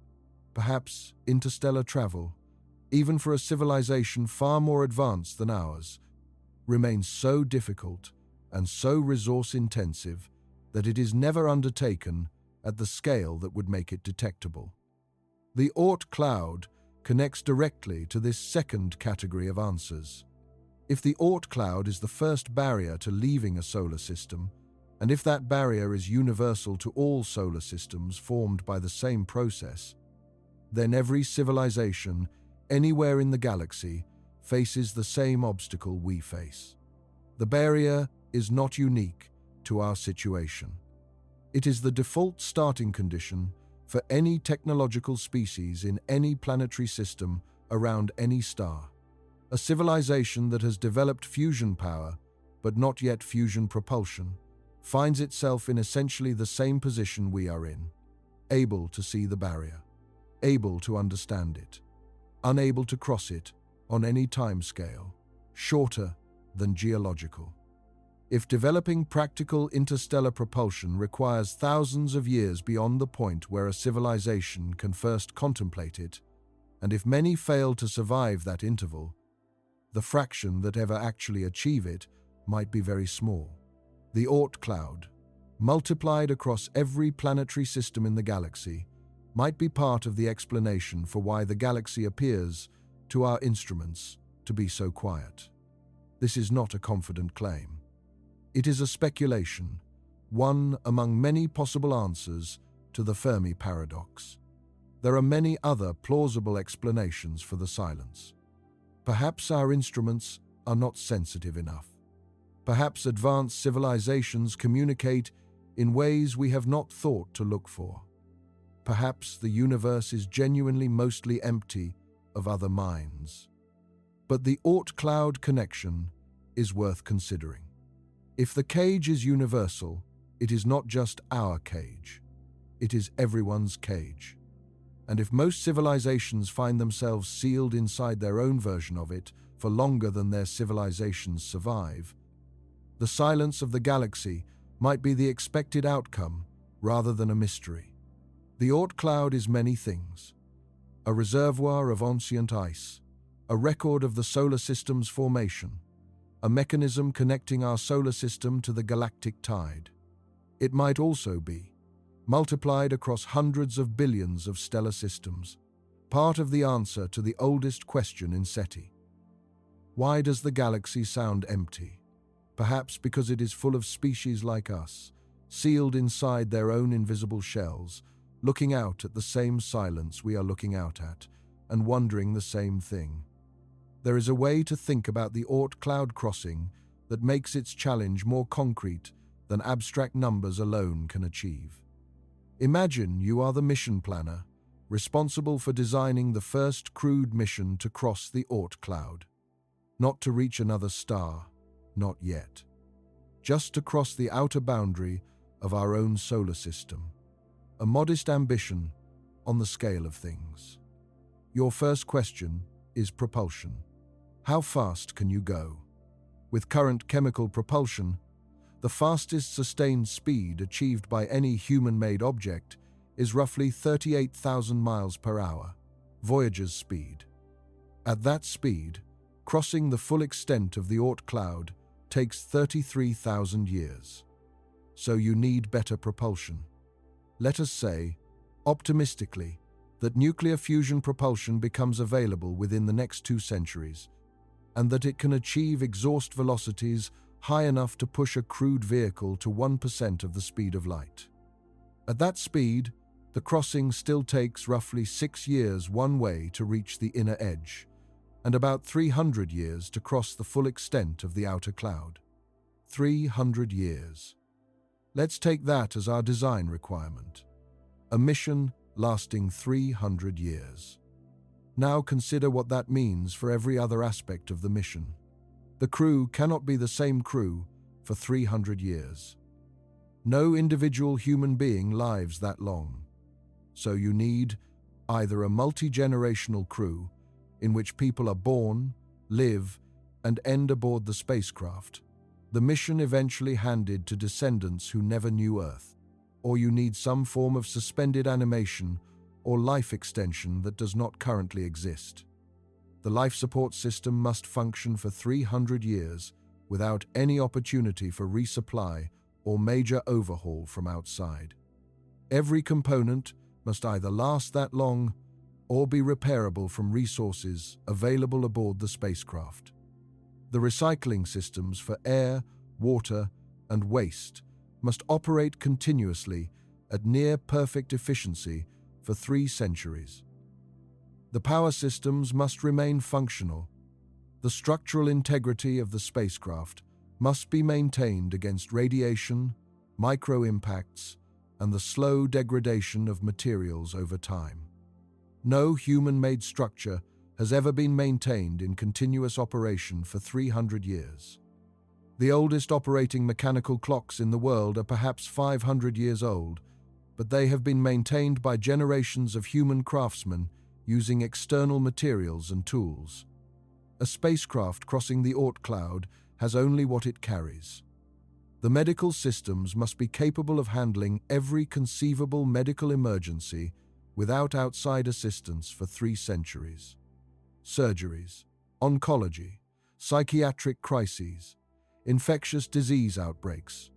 [SPEAKER 1] Perhaps interstellar travel, even for a civilization far more advanced than ours, remains so difficult and so resource-intensive that it is never undertaken at the scale that would make it detectable. The Oort cloud connects directly to this second category of answers. If the Oort cloud is the first barrier to leaving a solar system, and if that barrier is universal to all solar systems formed by the same process, then every civilization anywhere in the galaxy faces the same obstacle we face. The barrier is not unique to our situation. It is the default starting condition for any technological species in any planetary system around any star. A civilization that has developed fusion power, but not yet fusion propulsion, finds itself in essentially the same position we are in, able to see the barrier, able to understand it, unable to cross it on any time scale, shorter than geological. If developing practical interstellar propulsion requires thousands of years beyond the point where a civilization can first contemplate it, and if many fail to survive that interval, the fraction that ever actually achieve it might be very small. The Oort cloud, multiplied across every planetary system in the galaxy, might be part of the explanation for why the galaxy appears, to our instruments, to be so quiet. This is not a confident claim. It is a speculation, one among many possible answers to the Fermi paradox. There are many other plausible explanations for the silence. Perhaps our instruments are not sensitive enough. Perhaps advanced civilizations communicate in ways we have not thought to look for. Perhaps the universe is genuinely mostly empty of other minds. But the Oort cloud connection is worth considering. If the cage is universal, it is not just our cage. It is everyone's cage. And if most civilizations find themselves sealed inside their own version of it for longer than their civilizations survive, the silence of the galaxy might be the expected outcome rather than a mystery. The Oort cloud is many things: a reservoir of ancient ice, a record of the solar system's formation, a mechanism connecting our solar system to the galactic tide. It might also be, multiplied across hundreds of billions of stellar systems, part of the answer to the oldest question in SETI. Why does the galaxy sound empty? Perhaps because it is full of species like us, sealed inside their own invisible shells, looking out at the same silence we are looking out at, and wondering the same thing. There is a way to think about the Oort cloud crossing that makes its challenge more concrete than abstract numbers alone can achieve. Imagine you are the mission planner, responsible for designing the first crewed mission to cross the Oort cloud. Not to reach another star, not yet. Just to cross the outer boundary of our own solar system. A modest ambition on the scale of things. Your first question is propulsion. How fast can you go? With current chemical propulsion, the fastest sustained speed achieved by any human-made object is roughly 38,000 miles per hour, Voyager's speed. At that speed, crossing the full extent of the Oort cloud takes 33,000 years. So you need better propulsion. Let us say, optimistically, that nuclear fusion propulsion becomes available within the next 2 centuries, and that it can achieve exhaust velocities high enough to push a crewed vehicle to 1% of the speed of light. At that speed, the crossing still takes roughly 6 years one way to reach the inner edge, and about 300 years to cross the full extent of the outer cloud. 300 years. Let's take that as our design requirement. A mission lasting 300 years. Now consider what that means for every other aspect of the mission. The crew cannot be the same crew for 300 years. No individual human being lives that long. So you need either a multi-generational crew in which people are born, live, and end aboard the spacecraft, the mission eventually handed to descendants who never knew Earth, or you need some form of suspended animation or life extension that does not currently exist. The life support system must function for 300 years without any opportunity for resupply or major overhaul from outside. Every component must either last that long or be repairable from resources available aboard the spacecraft. The recycling systems for air, water, and waste must operate continuously at near-perfect efficiency for 3 centuries. The power systems must remain functional. The structural integrity of the spacecraft must be maintained against radiation, micro-impacts, and the slow degradation of materials over time. No human-made structure has ever been maintained in continuous operation for 300 years. The oldest operating mechanical clocks in the world are perhaps 500 years old, but they have been maintained by generations of human craftsmen using external materials and tools. A spacecraft crossing the Oort cloud has only what it carries. The medical systems must be capable of handling every conceivable medical emergency without outside assistance for 3 centuries. Surgeries, oncology, psychiatric crises, infectious disease outbreaks,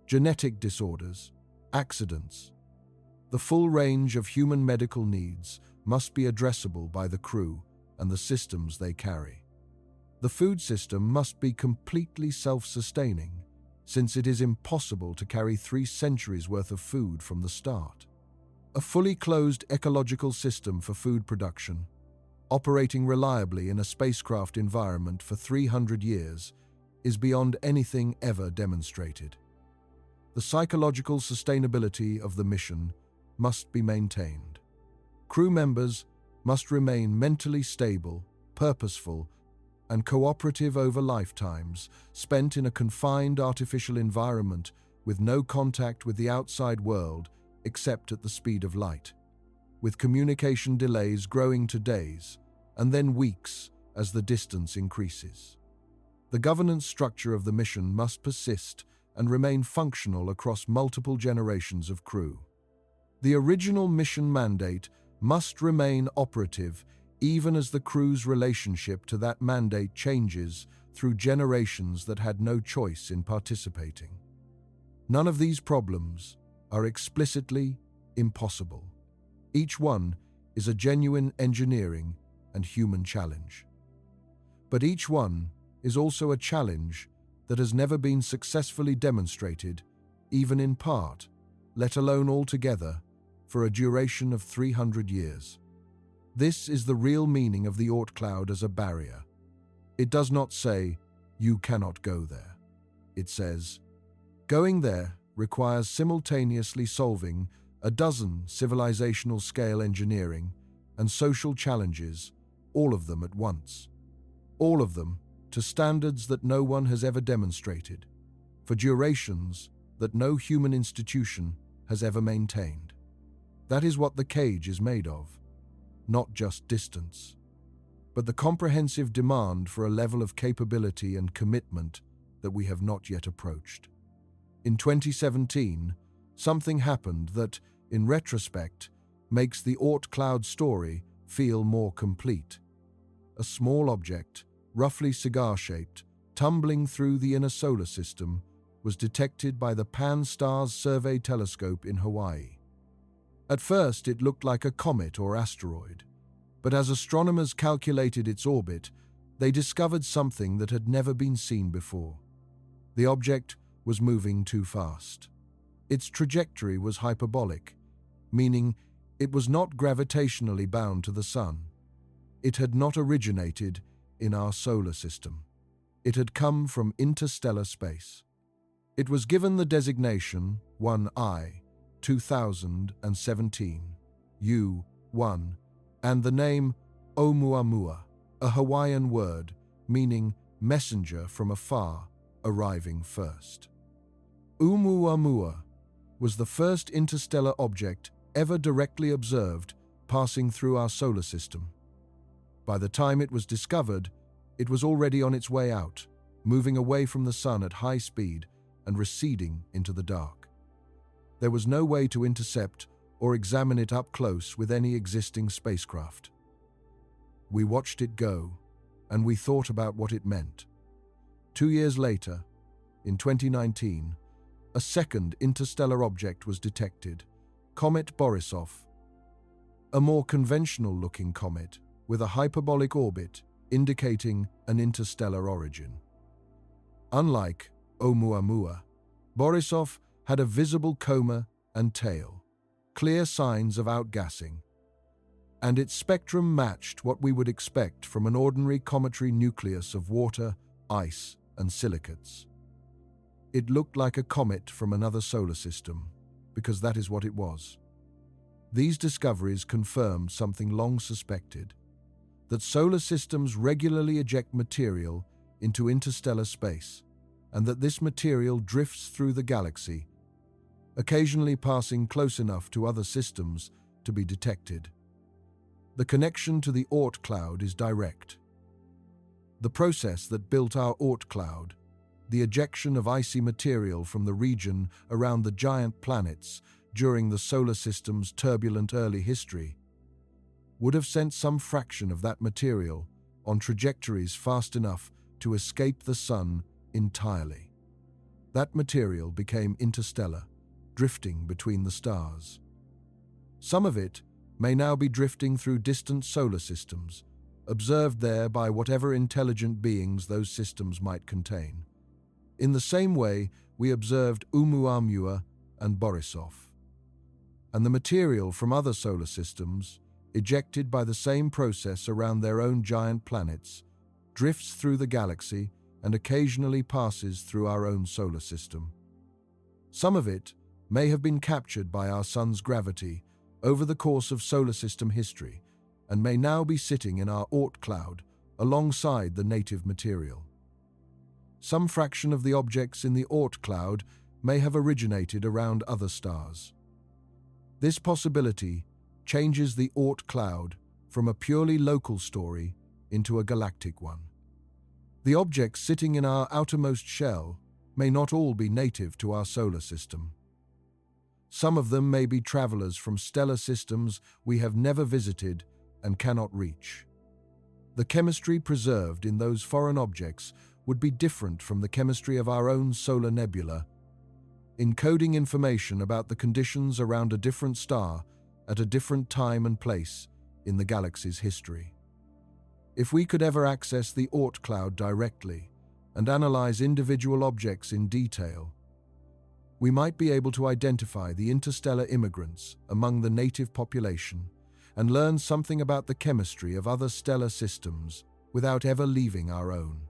[SPEAKER 1] genetic disorders, accidents. The full range of human medical needs must be addressable by the crew and the systems they carry. The food system must be completely self-sustaining, since it is impossible to carry 3 centuries worth of food from the start. A fully closed ecological system for food production, operating reliably in a spacecraft environment for 300 years, is beyond anything ever demonstrated. The psychological sustainability of the mission must be maintained. Crew members must remain mentally stable, purposeful, and cooperative over lifetimes spent in a confined artificial environment with no contact with the outside world except at the speed of light, with communication delays growing to days and then weeks as the distance increases. The governance structure of the mission must persist and remain functional across multiple generations of crew. The original mission mandate must remain operative even as the crew's relationship to that mandate changes through generations that had no choice in participating. None of these problems are explicitly impossible. Each one is a genuine engineering and human challenge. But each one is also a challenge that has never been successfully demonstrated, even in part, let alone altogether, for a duration of 300 years. This is the real meaning of the Oort cloud as a barrier. It does not say, "You cannot go there." It says, "Going there requires simultaneously solving a dozen civilizational-scale engineering and social challenges, all of them at once. All of them to standards that no one has ever demonstrated, for durations that no human institution has ever maintained. That is what the cage is made of, not just distance, but the comprehensive demand for a level of capability and commitment that we have not yet approached. In 2017, something happened that, in retrospect, makes the Oort cloud story feel more complete. A small object, roughly cigar-shaped, tumbling through the inner solar system, was detected by the Pan-STARRS Survey Telescope in Hawaii. At first, it looked like a comet or asteroid, but as astronomers calculated its orbit, they discovered something that had never been seen before. The object was moving too fast. Its trajectory was hyperbolic, meaning it was not gravitationally bound to the Sun. It had not originated in our solar system. It had come from interstellar space. It was given the designation 1I, 2017, U1, and the name Oumuamua, a Hawaiian word meaning messenger from afar, arriving first. Oumuamua was the first interstellar object ever directly observed passing through our solar system. By the time it was discovered, it was already on its way out, moving away from the Sun at high speed and receding into the dark. There was no way to intercept or examine it up close with any existing spacecraft. We watched it go, and we thought about what it meant. 2 years later, in 2019, a second interstellar object was detected, Comet Borisov, a more conventional-looking comet with a hyperbolic orbit indicating an interstellar origin. Unlike Oumuamua, Borisov had a visible coma and tail, clear signs of outgassing, and its spectrum matched what we would expect from an ordinary cometary nucleus of water, ice, and silicates. It looked like a comet from another solar system, because that is what it was. These discoveries confirmed something long suspected, that solar systems regularly eject material into interstellar space, and that this material drifts through the galaxy, occasionally passing close enough to other systems to be detected. The connection to the Oort cloud is direct. The process that built our Oort cloud, the ejection of icy material from the region around the giant planets during the solar system's turbulent early history, would have sent some fraction of that material on trajectories fast enough to escape the Sun entirely. That material became interstellar, drifting between the stars. Some of it may now be drifting through distant solar systems, observed there by whatever intelligent beings those systems might contain. In the same way, we observed Oumuamua and Borisov. And the material from other solar systems, ejected by the same process around their own giant planets, drifts through the galaxy and occasionally passes through our own solar system. Some of it may have been captured by our Sun's gravity over the course of solar system history and may now be sitting in our Oort cloud alongside the native material. Some fraction of the objects in the Oort cloud may have originated around other stars. This possibility changes the Oort cloud from a purely local story into a galactic one. The objects sitting in our outermost shell may not all be native to our solar system. Some of them may be travelers from stellar systems we have never visited and cannot reach. The chemistry preserved in those foreign objects would be different from the chemistry of our own solar nebula, encoding information about the conditions around a different star at a different time and place in the galaxy's history. If we could ever access the Oort cloud directly and analyze individual objects in detail, we might be able to identify the interstellar immigrants among the native population and learn something about the chemistry of other stellar systems without ever leaving our own.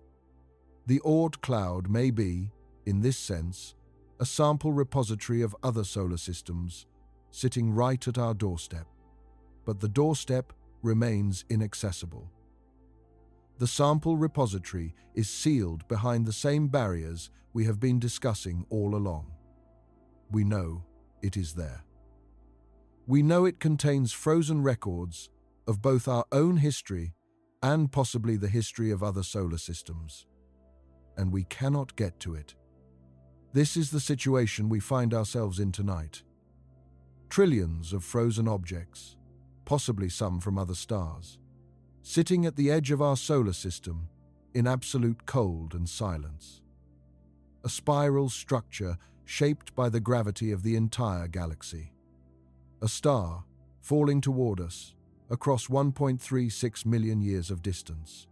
[SPEAKER 1] The Oort cloud may be, in this sense, a sample repository of other solar systems sitting right at our doorstep, but the doorstep remains inaccessible. The sample repository is sealed behind the same barriers we have been discussing all along. We know it is there. We know it contains frozen records of both our own history and possibly the history of other solar systems. And we cannot get to it. This is the situation we find ourselves in tonight. Trillions of frozen objects, possibly some from other stars, sitting at the edge of our solar system in absolute cold and silence. A spiral structure shaped by the gravity of the entire galaxy. A star falling toward us across 1.36 million years of distance.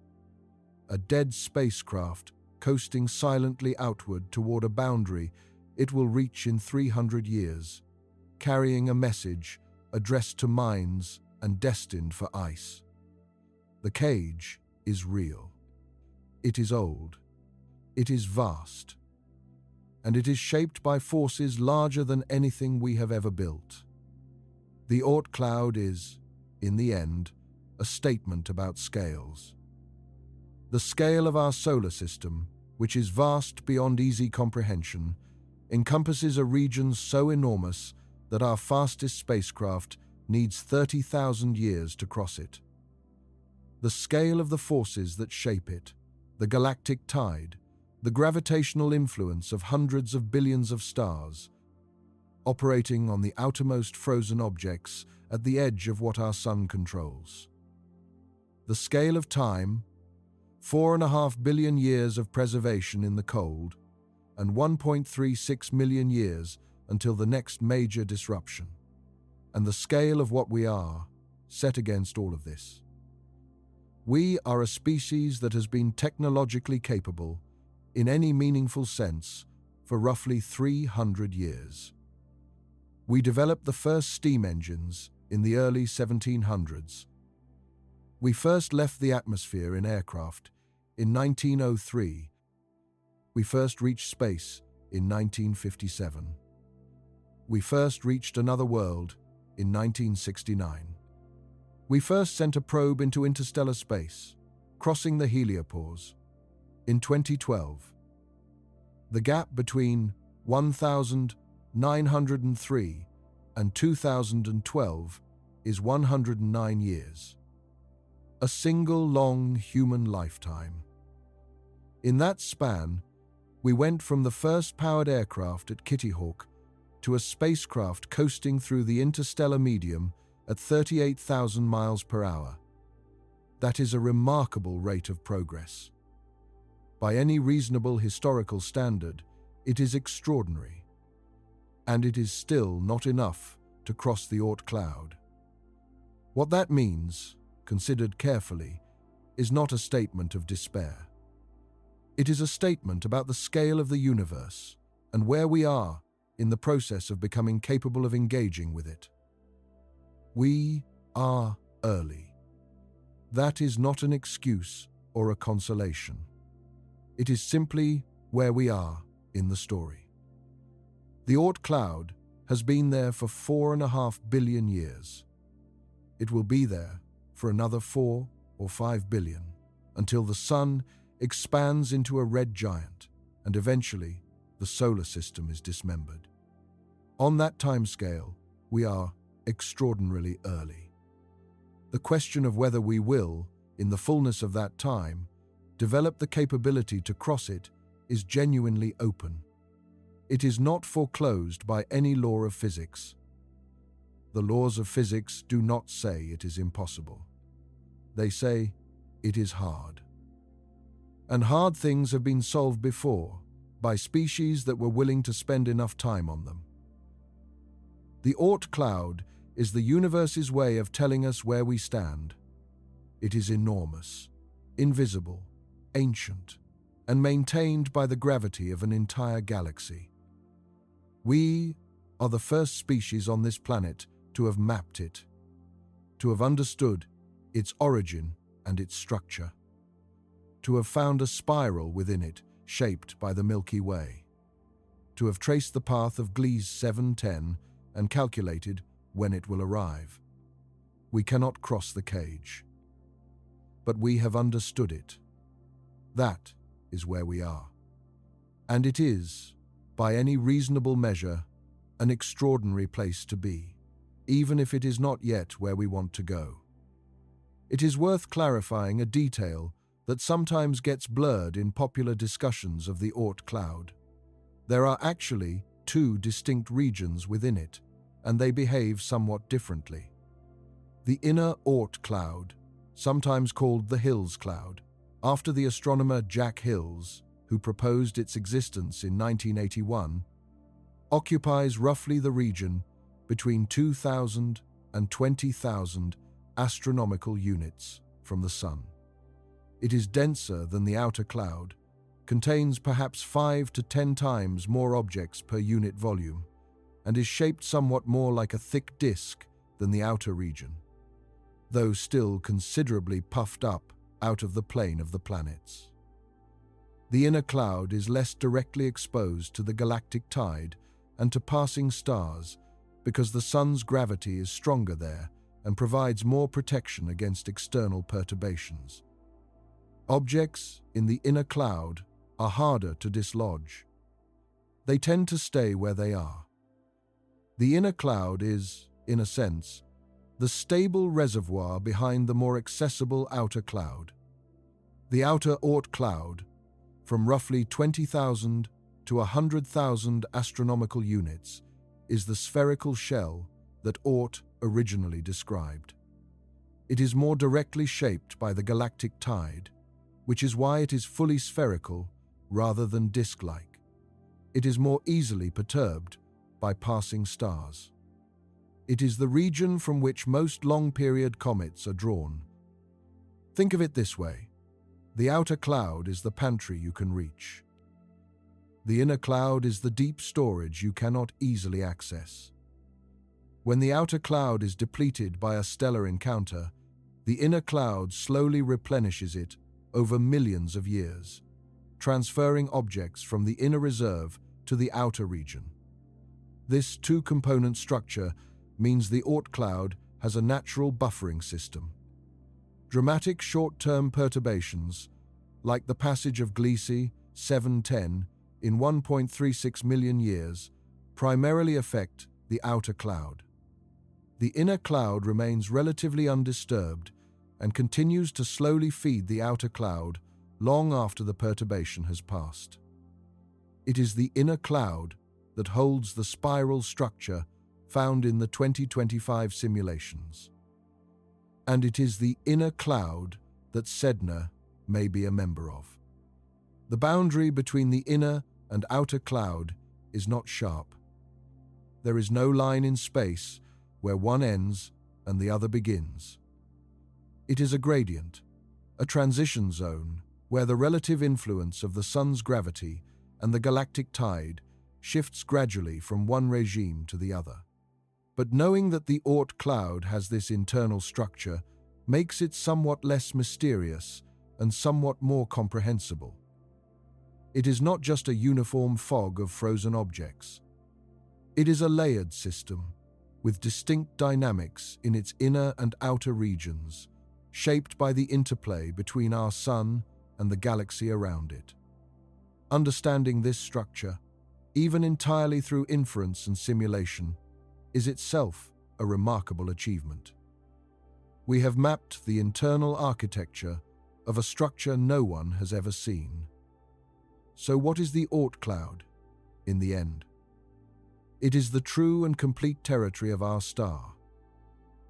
[SPEAKER 1] A dead spacecraft coasting silently outward toward a boundary it will reach in 300 years, carrying a message addressed to minds and destined for ice. The cage is real. It is old. It is vast. And it is shaped by forces larger than anything we have ever built. The Oort cloud is, in the end, a statement about scales. The scale of our solar system, which is vast beyond easy comprehension, encompasses a region so enormous that our fastest spacecraft needs 30,000 years to cross it. The scale of the forces that shape it, the galactic tide, the gravitational influence of hundreds of billions of stars, operating on the outermost frozen objects at the edge of what our sun controls. The scale of time, 4.5 billion years of preservation in the cold, and 1.36 million years until the next major disruption. And the scale of what we are, set against all of this. We are a species that has been technologically capable, in any meaningful sense, for roughly 300 years. We developed the first steam engines in the early 1700s. We first left the atmosphere in aircraft in 1903. We first reached space in 1957. We first reached another world in 1969. We first sent a probe into interstellar space, crossing the heliopause, in 2012. The gap between 1903 and 2012 is 109 years. A single long human lifetime. In that span, we went from the first powered aircraft at Kitty Hawk to a spacecraft coasting through the interstellar medium at 38,000 miles per hour. That is a remarkable rate of progress. By any reasonable historical standard, it is extraordinary. And it is still not enough to cross the Oort cloud. What that means, considered carefully, is not a statement of despair. It is a statement about the scale of the universe and where we are in the process of becoming capable of engaging with it. We are early. That is not an excuse or a consolation. It is simply where we are in the story. The Oort cloud has been there for 4.5 billion years. It will be there for another 4 or 5 billion until the sun expands into a red giant and eventually the solar system is dismembered. On that timescale, we are extraordinarily early. The question of whether we will, in the fullness of that time, develop the capability to cross it is genuinely open. It is not foreclosed by any law of physics. The laws of physics do not say it is impossible. They say it is hard. And hard things have been solved before by species that were willing to spend enough time on them. The Oort cloud is the universe's way of telling us where we stand. It is enormous, invisible, ancient, and maintained by the gravity of an entire galaxy. We are the first species on this planet to have mapped it, to have understood its origin and its structure, to have found a spiral within it shaped by the Milky Way, to have traced the path of Gliese 710 and calculated when it will arrive. We cannot cross the cage, but we have understood it. That is where we are. And it is, by any reasonable measure, an extraordinary place to be, even if it is not yet where we want to go. It is worth clarifying a detail that sometimes gets blurred in popular discussions of the Oort cloud. There are actually two distinct regions within it, and they behave somewhat differently. The inner Oort cloud, sometimes called the Hills cloud, after the astronomer Jack Hills, who proposed its existence in 1981, occupies roughly the region between 2,000 and 20,000 astronomical units from the Sun. It is denser than the outer cloud, contains perhaps 5 to 10 times more objects per unit volume, and is shaped somewhat more like a thick disk than the outer region, though still considerably puffed up out of the plane of the planets. The inner cloud is less directly exposed to the galactic tide and to passing stars because the Sun's gravity is stronger there and provides more protection against external perturbations. Objects in the inner cloud are harder to dislodge. They tend to stay where they are. The inner cloud is, in a sense, the stable reservoir behind the more accessible outer cloud. The outer Oort cloud, from roughly 20,000 to 100,000 astronomical units, is the spherical shell that Oort originally described. It is more directly shaped by the galactic tide, which is why it is fully spherical rather than disk-like. It is more easily perturbed by passing stars. It is the region from which most long-period comets are drawn. Think of it this way. The outer cloud is the pantry you can reach. The inner cloud is the deep storage you cannot easily access. When the outer cloud is depleted by a stellar encounter, the inner cloud slowly replenishes it over millions of years, transferring objects from the inner reserve to the outer region. This two-component structure means the Oort cloud has a natural buffering system. Dramatic short-term perturbations, like the passage of Gliese 710 in 1.36 million years, primarily affect the outer cloud. The inner cloud remains relatively undisturbed and continues to slowly feed the outer cloud long after the perturbation has passed. It is the inner cloud that holds the spiral structure found in the 2025 simulations. And it is the inner cloud that Sedna may be a member of. The boundary between the inner and outer cloud is not sharp. There is no line in space where one ends and the other begins. It is a gradient, a transition zone where the relative influence of the Sun's gravity and the galactic tide shifts gradually from one regime to the other. But knowing that the Oort cloud has this internal structure makes it somewhat less mysterious and somewhat more comprehensible. It is not just a uniform fog of frozen objects. It is a layered system with distinct dynamics in its inner and outer regions, shaped by the interplay between our Sun and the galaxy around it. Understanding this structure, even entirely through inference and simulation, is itself a remarkable achievement. We have mapped the internal architecture of a structure no one has ever seen. So what is the Oort cloud, in the end? It is the true and complete territory of our star,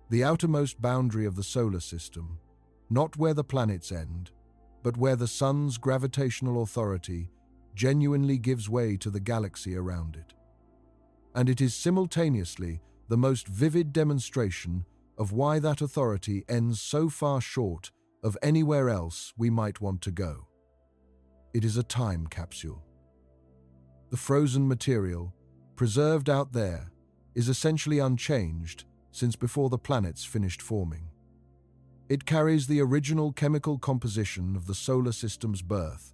[SPEAKER 1] the outermost boundary of the solar system, not where the planets end, but where the sun's gravitational authority genuinely gives way to the galaxy around it. And it is simultaneously the most vivid demonstration of why that authority ends so far short of anywhere else we might want to go. It is a time capsule. The frozen material, preserved out there, is essentially unchanged since before the planets finished forming. It carries the original chemical composition of the solar system's birth,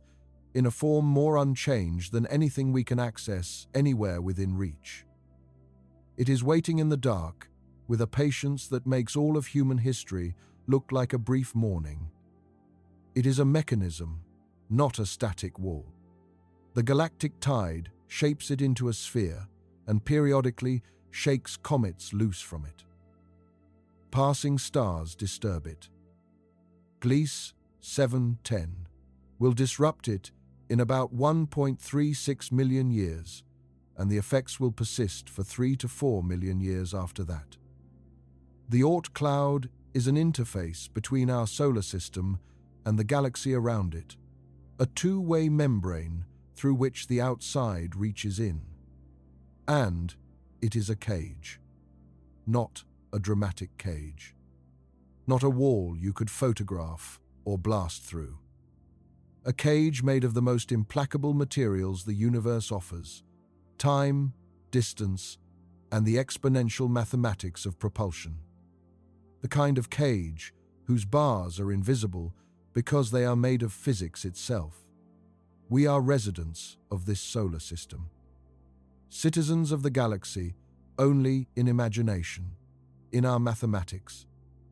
[SPEAKER 1] in a form more unchanged than anything we can access anywhere within reach. It is waiting in the dark, with a patience that makes all of human history look like a brief morning. It is a mechanism, not a static wall. The galactic tide shapes it into a sphere and periodically shakes comets loose from it. Passing stars disturb it. Gliese 710 will disrupt it in about 1.36 million years, and the effects will persist for 3 to 4 million years after that. The Oort cloud is an interface between our solar system and the galaxy around it, a two-way membrane through which the outside reaches in. And it is a cage, not a dramatic cage, not a wall you could photograph or blast through. A cage made of the most implacable materials the universe offers: time, distance, and the exponential mathematics of propulsion. The kind of cage whose bars are invisible because they are made of physics itself. We are residents of this solar system, citizens of the galaxy only in imagination, in our mathematics,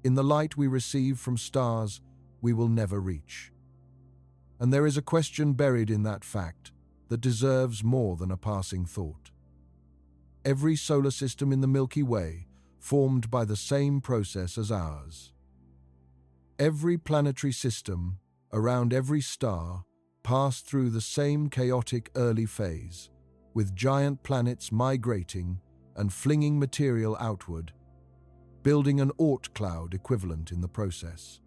[SPEAKER 1] in the light we receive from stars we will never reach. And there is a question buried in that fact that deserves more than a passing thought. Every solar system in the Milky Way formed by the same process as ours. Every planetary system around every star passed through the same chaotic early phase, with giant planets migrating and flinging material outward, building an Oort cloud equivalent in the process.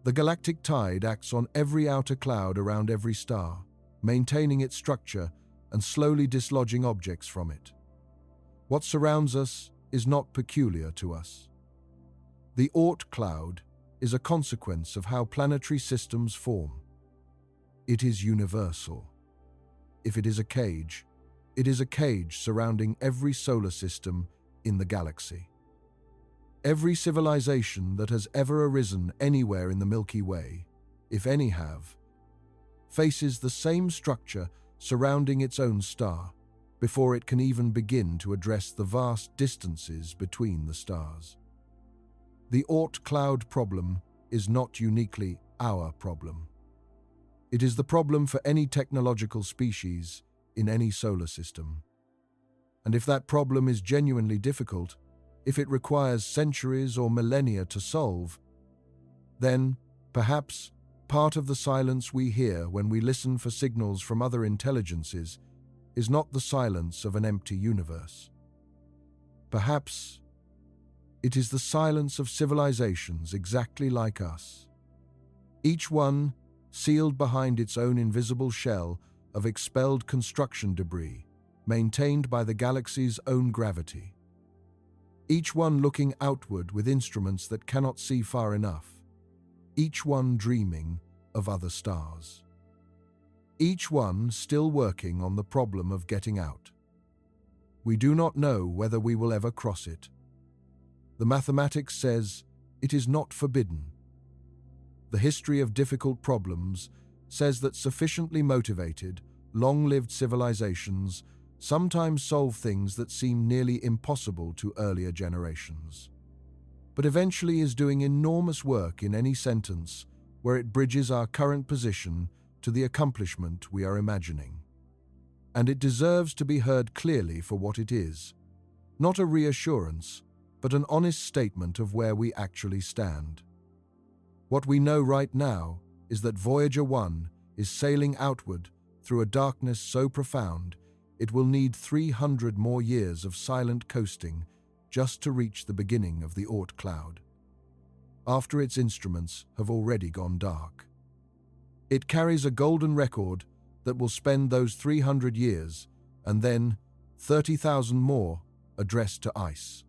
[SPEAKER 1] The galactic tide acts on every outer cloud around every star, maintaining its structure and slowly dislodging objects from it. What surrounds us is not peculiar to us. The Oort cloud is a consequence of how planetary systems form. It is universal. If it is a cage, it is a cage surrounding every solar system in the galaxy. Every civilization that has ever arisen anywhere in the Milky Way, if any have, faces the same structure surrounding its own star before it can even begin to address the vast distances between the stars. The Oort cloud problem is not uniquely our problem. It is the problem for any technological species in any solar system. And if that problem is genuinely difficult, if it requires centuries or millennia to solve, then, perhaps, part of the silence we hear when we listen for signals from other intelligences is not the silence of an empty universe. Perhaps it is the silence of civilizations exactly like us, each one sealed behind its own invisible shell of expelled construction debris maintained by the galaxy's own gravity. Each one looking outward with instruments that cannot see far enough, each one dreaming of other stars. Each one still working on the problem of getting out. We do not know whether we will ever cross it. The mathematics says it is not forbidden. The history of difficult problems says that sufficiently motivated, long-lived civilizations sometimes solve things that seem nearly impossible to earlier generations, but eventually is doing enormous work in any sentence where it bridges our current position to the accomplishment we are imagining. And it deserves to be heard clearly for what it is, not a reassurance, but an honest statement of where we actually stand. What we know right now is that Voyager 1 is sailing outward through a darkness so profound it will need 300 more years of silent coasting just to reach the beginning of the Oort cloud, after its instruments have already gone dark. It carries a golden record that will spend those 300 years and then 30,000 more addressed to ice.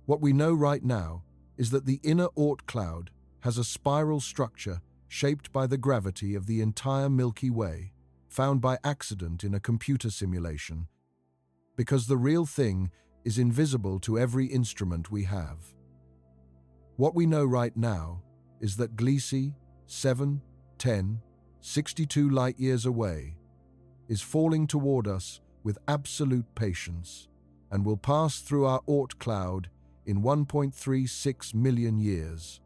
[SPEAKER 1] What we know right now is that the inner Oort cloud has a spiral structure shaped by the gravity of the entire Milky Way, found by accident in a computer simulation, because the real thing is invisible to every instrument we have. What we know right now is that Gliese, 7, 10, 62 light-years away, is falling toward us with absolute patience and will pass through our Oort cloud in 1.36 million years,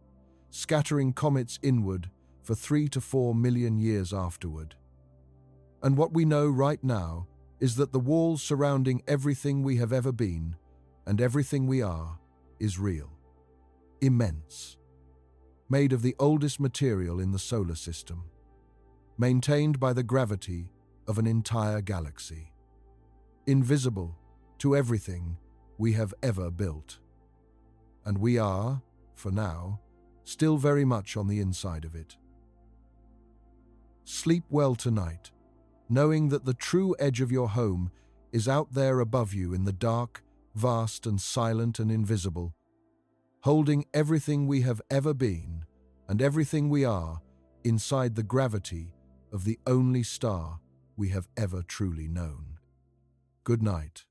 [SPEAKER 1] scattering comets inward for 3 to 4 million years afterward. And what we know right now is that the walls surrounding everything we have ever been and everything we are is real, immense, made of the oldest material in the solar system, maintained by the gravity of an entire galaxy, invisible to everything we have ever built. And we are, for now, still very much on the inside of it. Sleep well tonight, knowing that the true edge of your home is out there above you in the dark, vast and silent and invisible, holding everything we have ever been and everything we are inside the gravity of the only star we have ever truly known. Good night.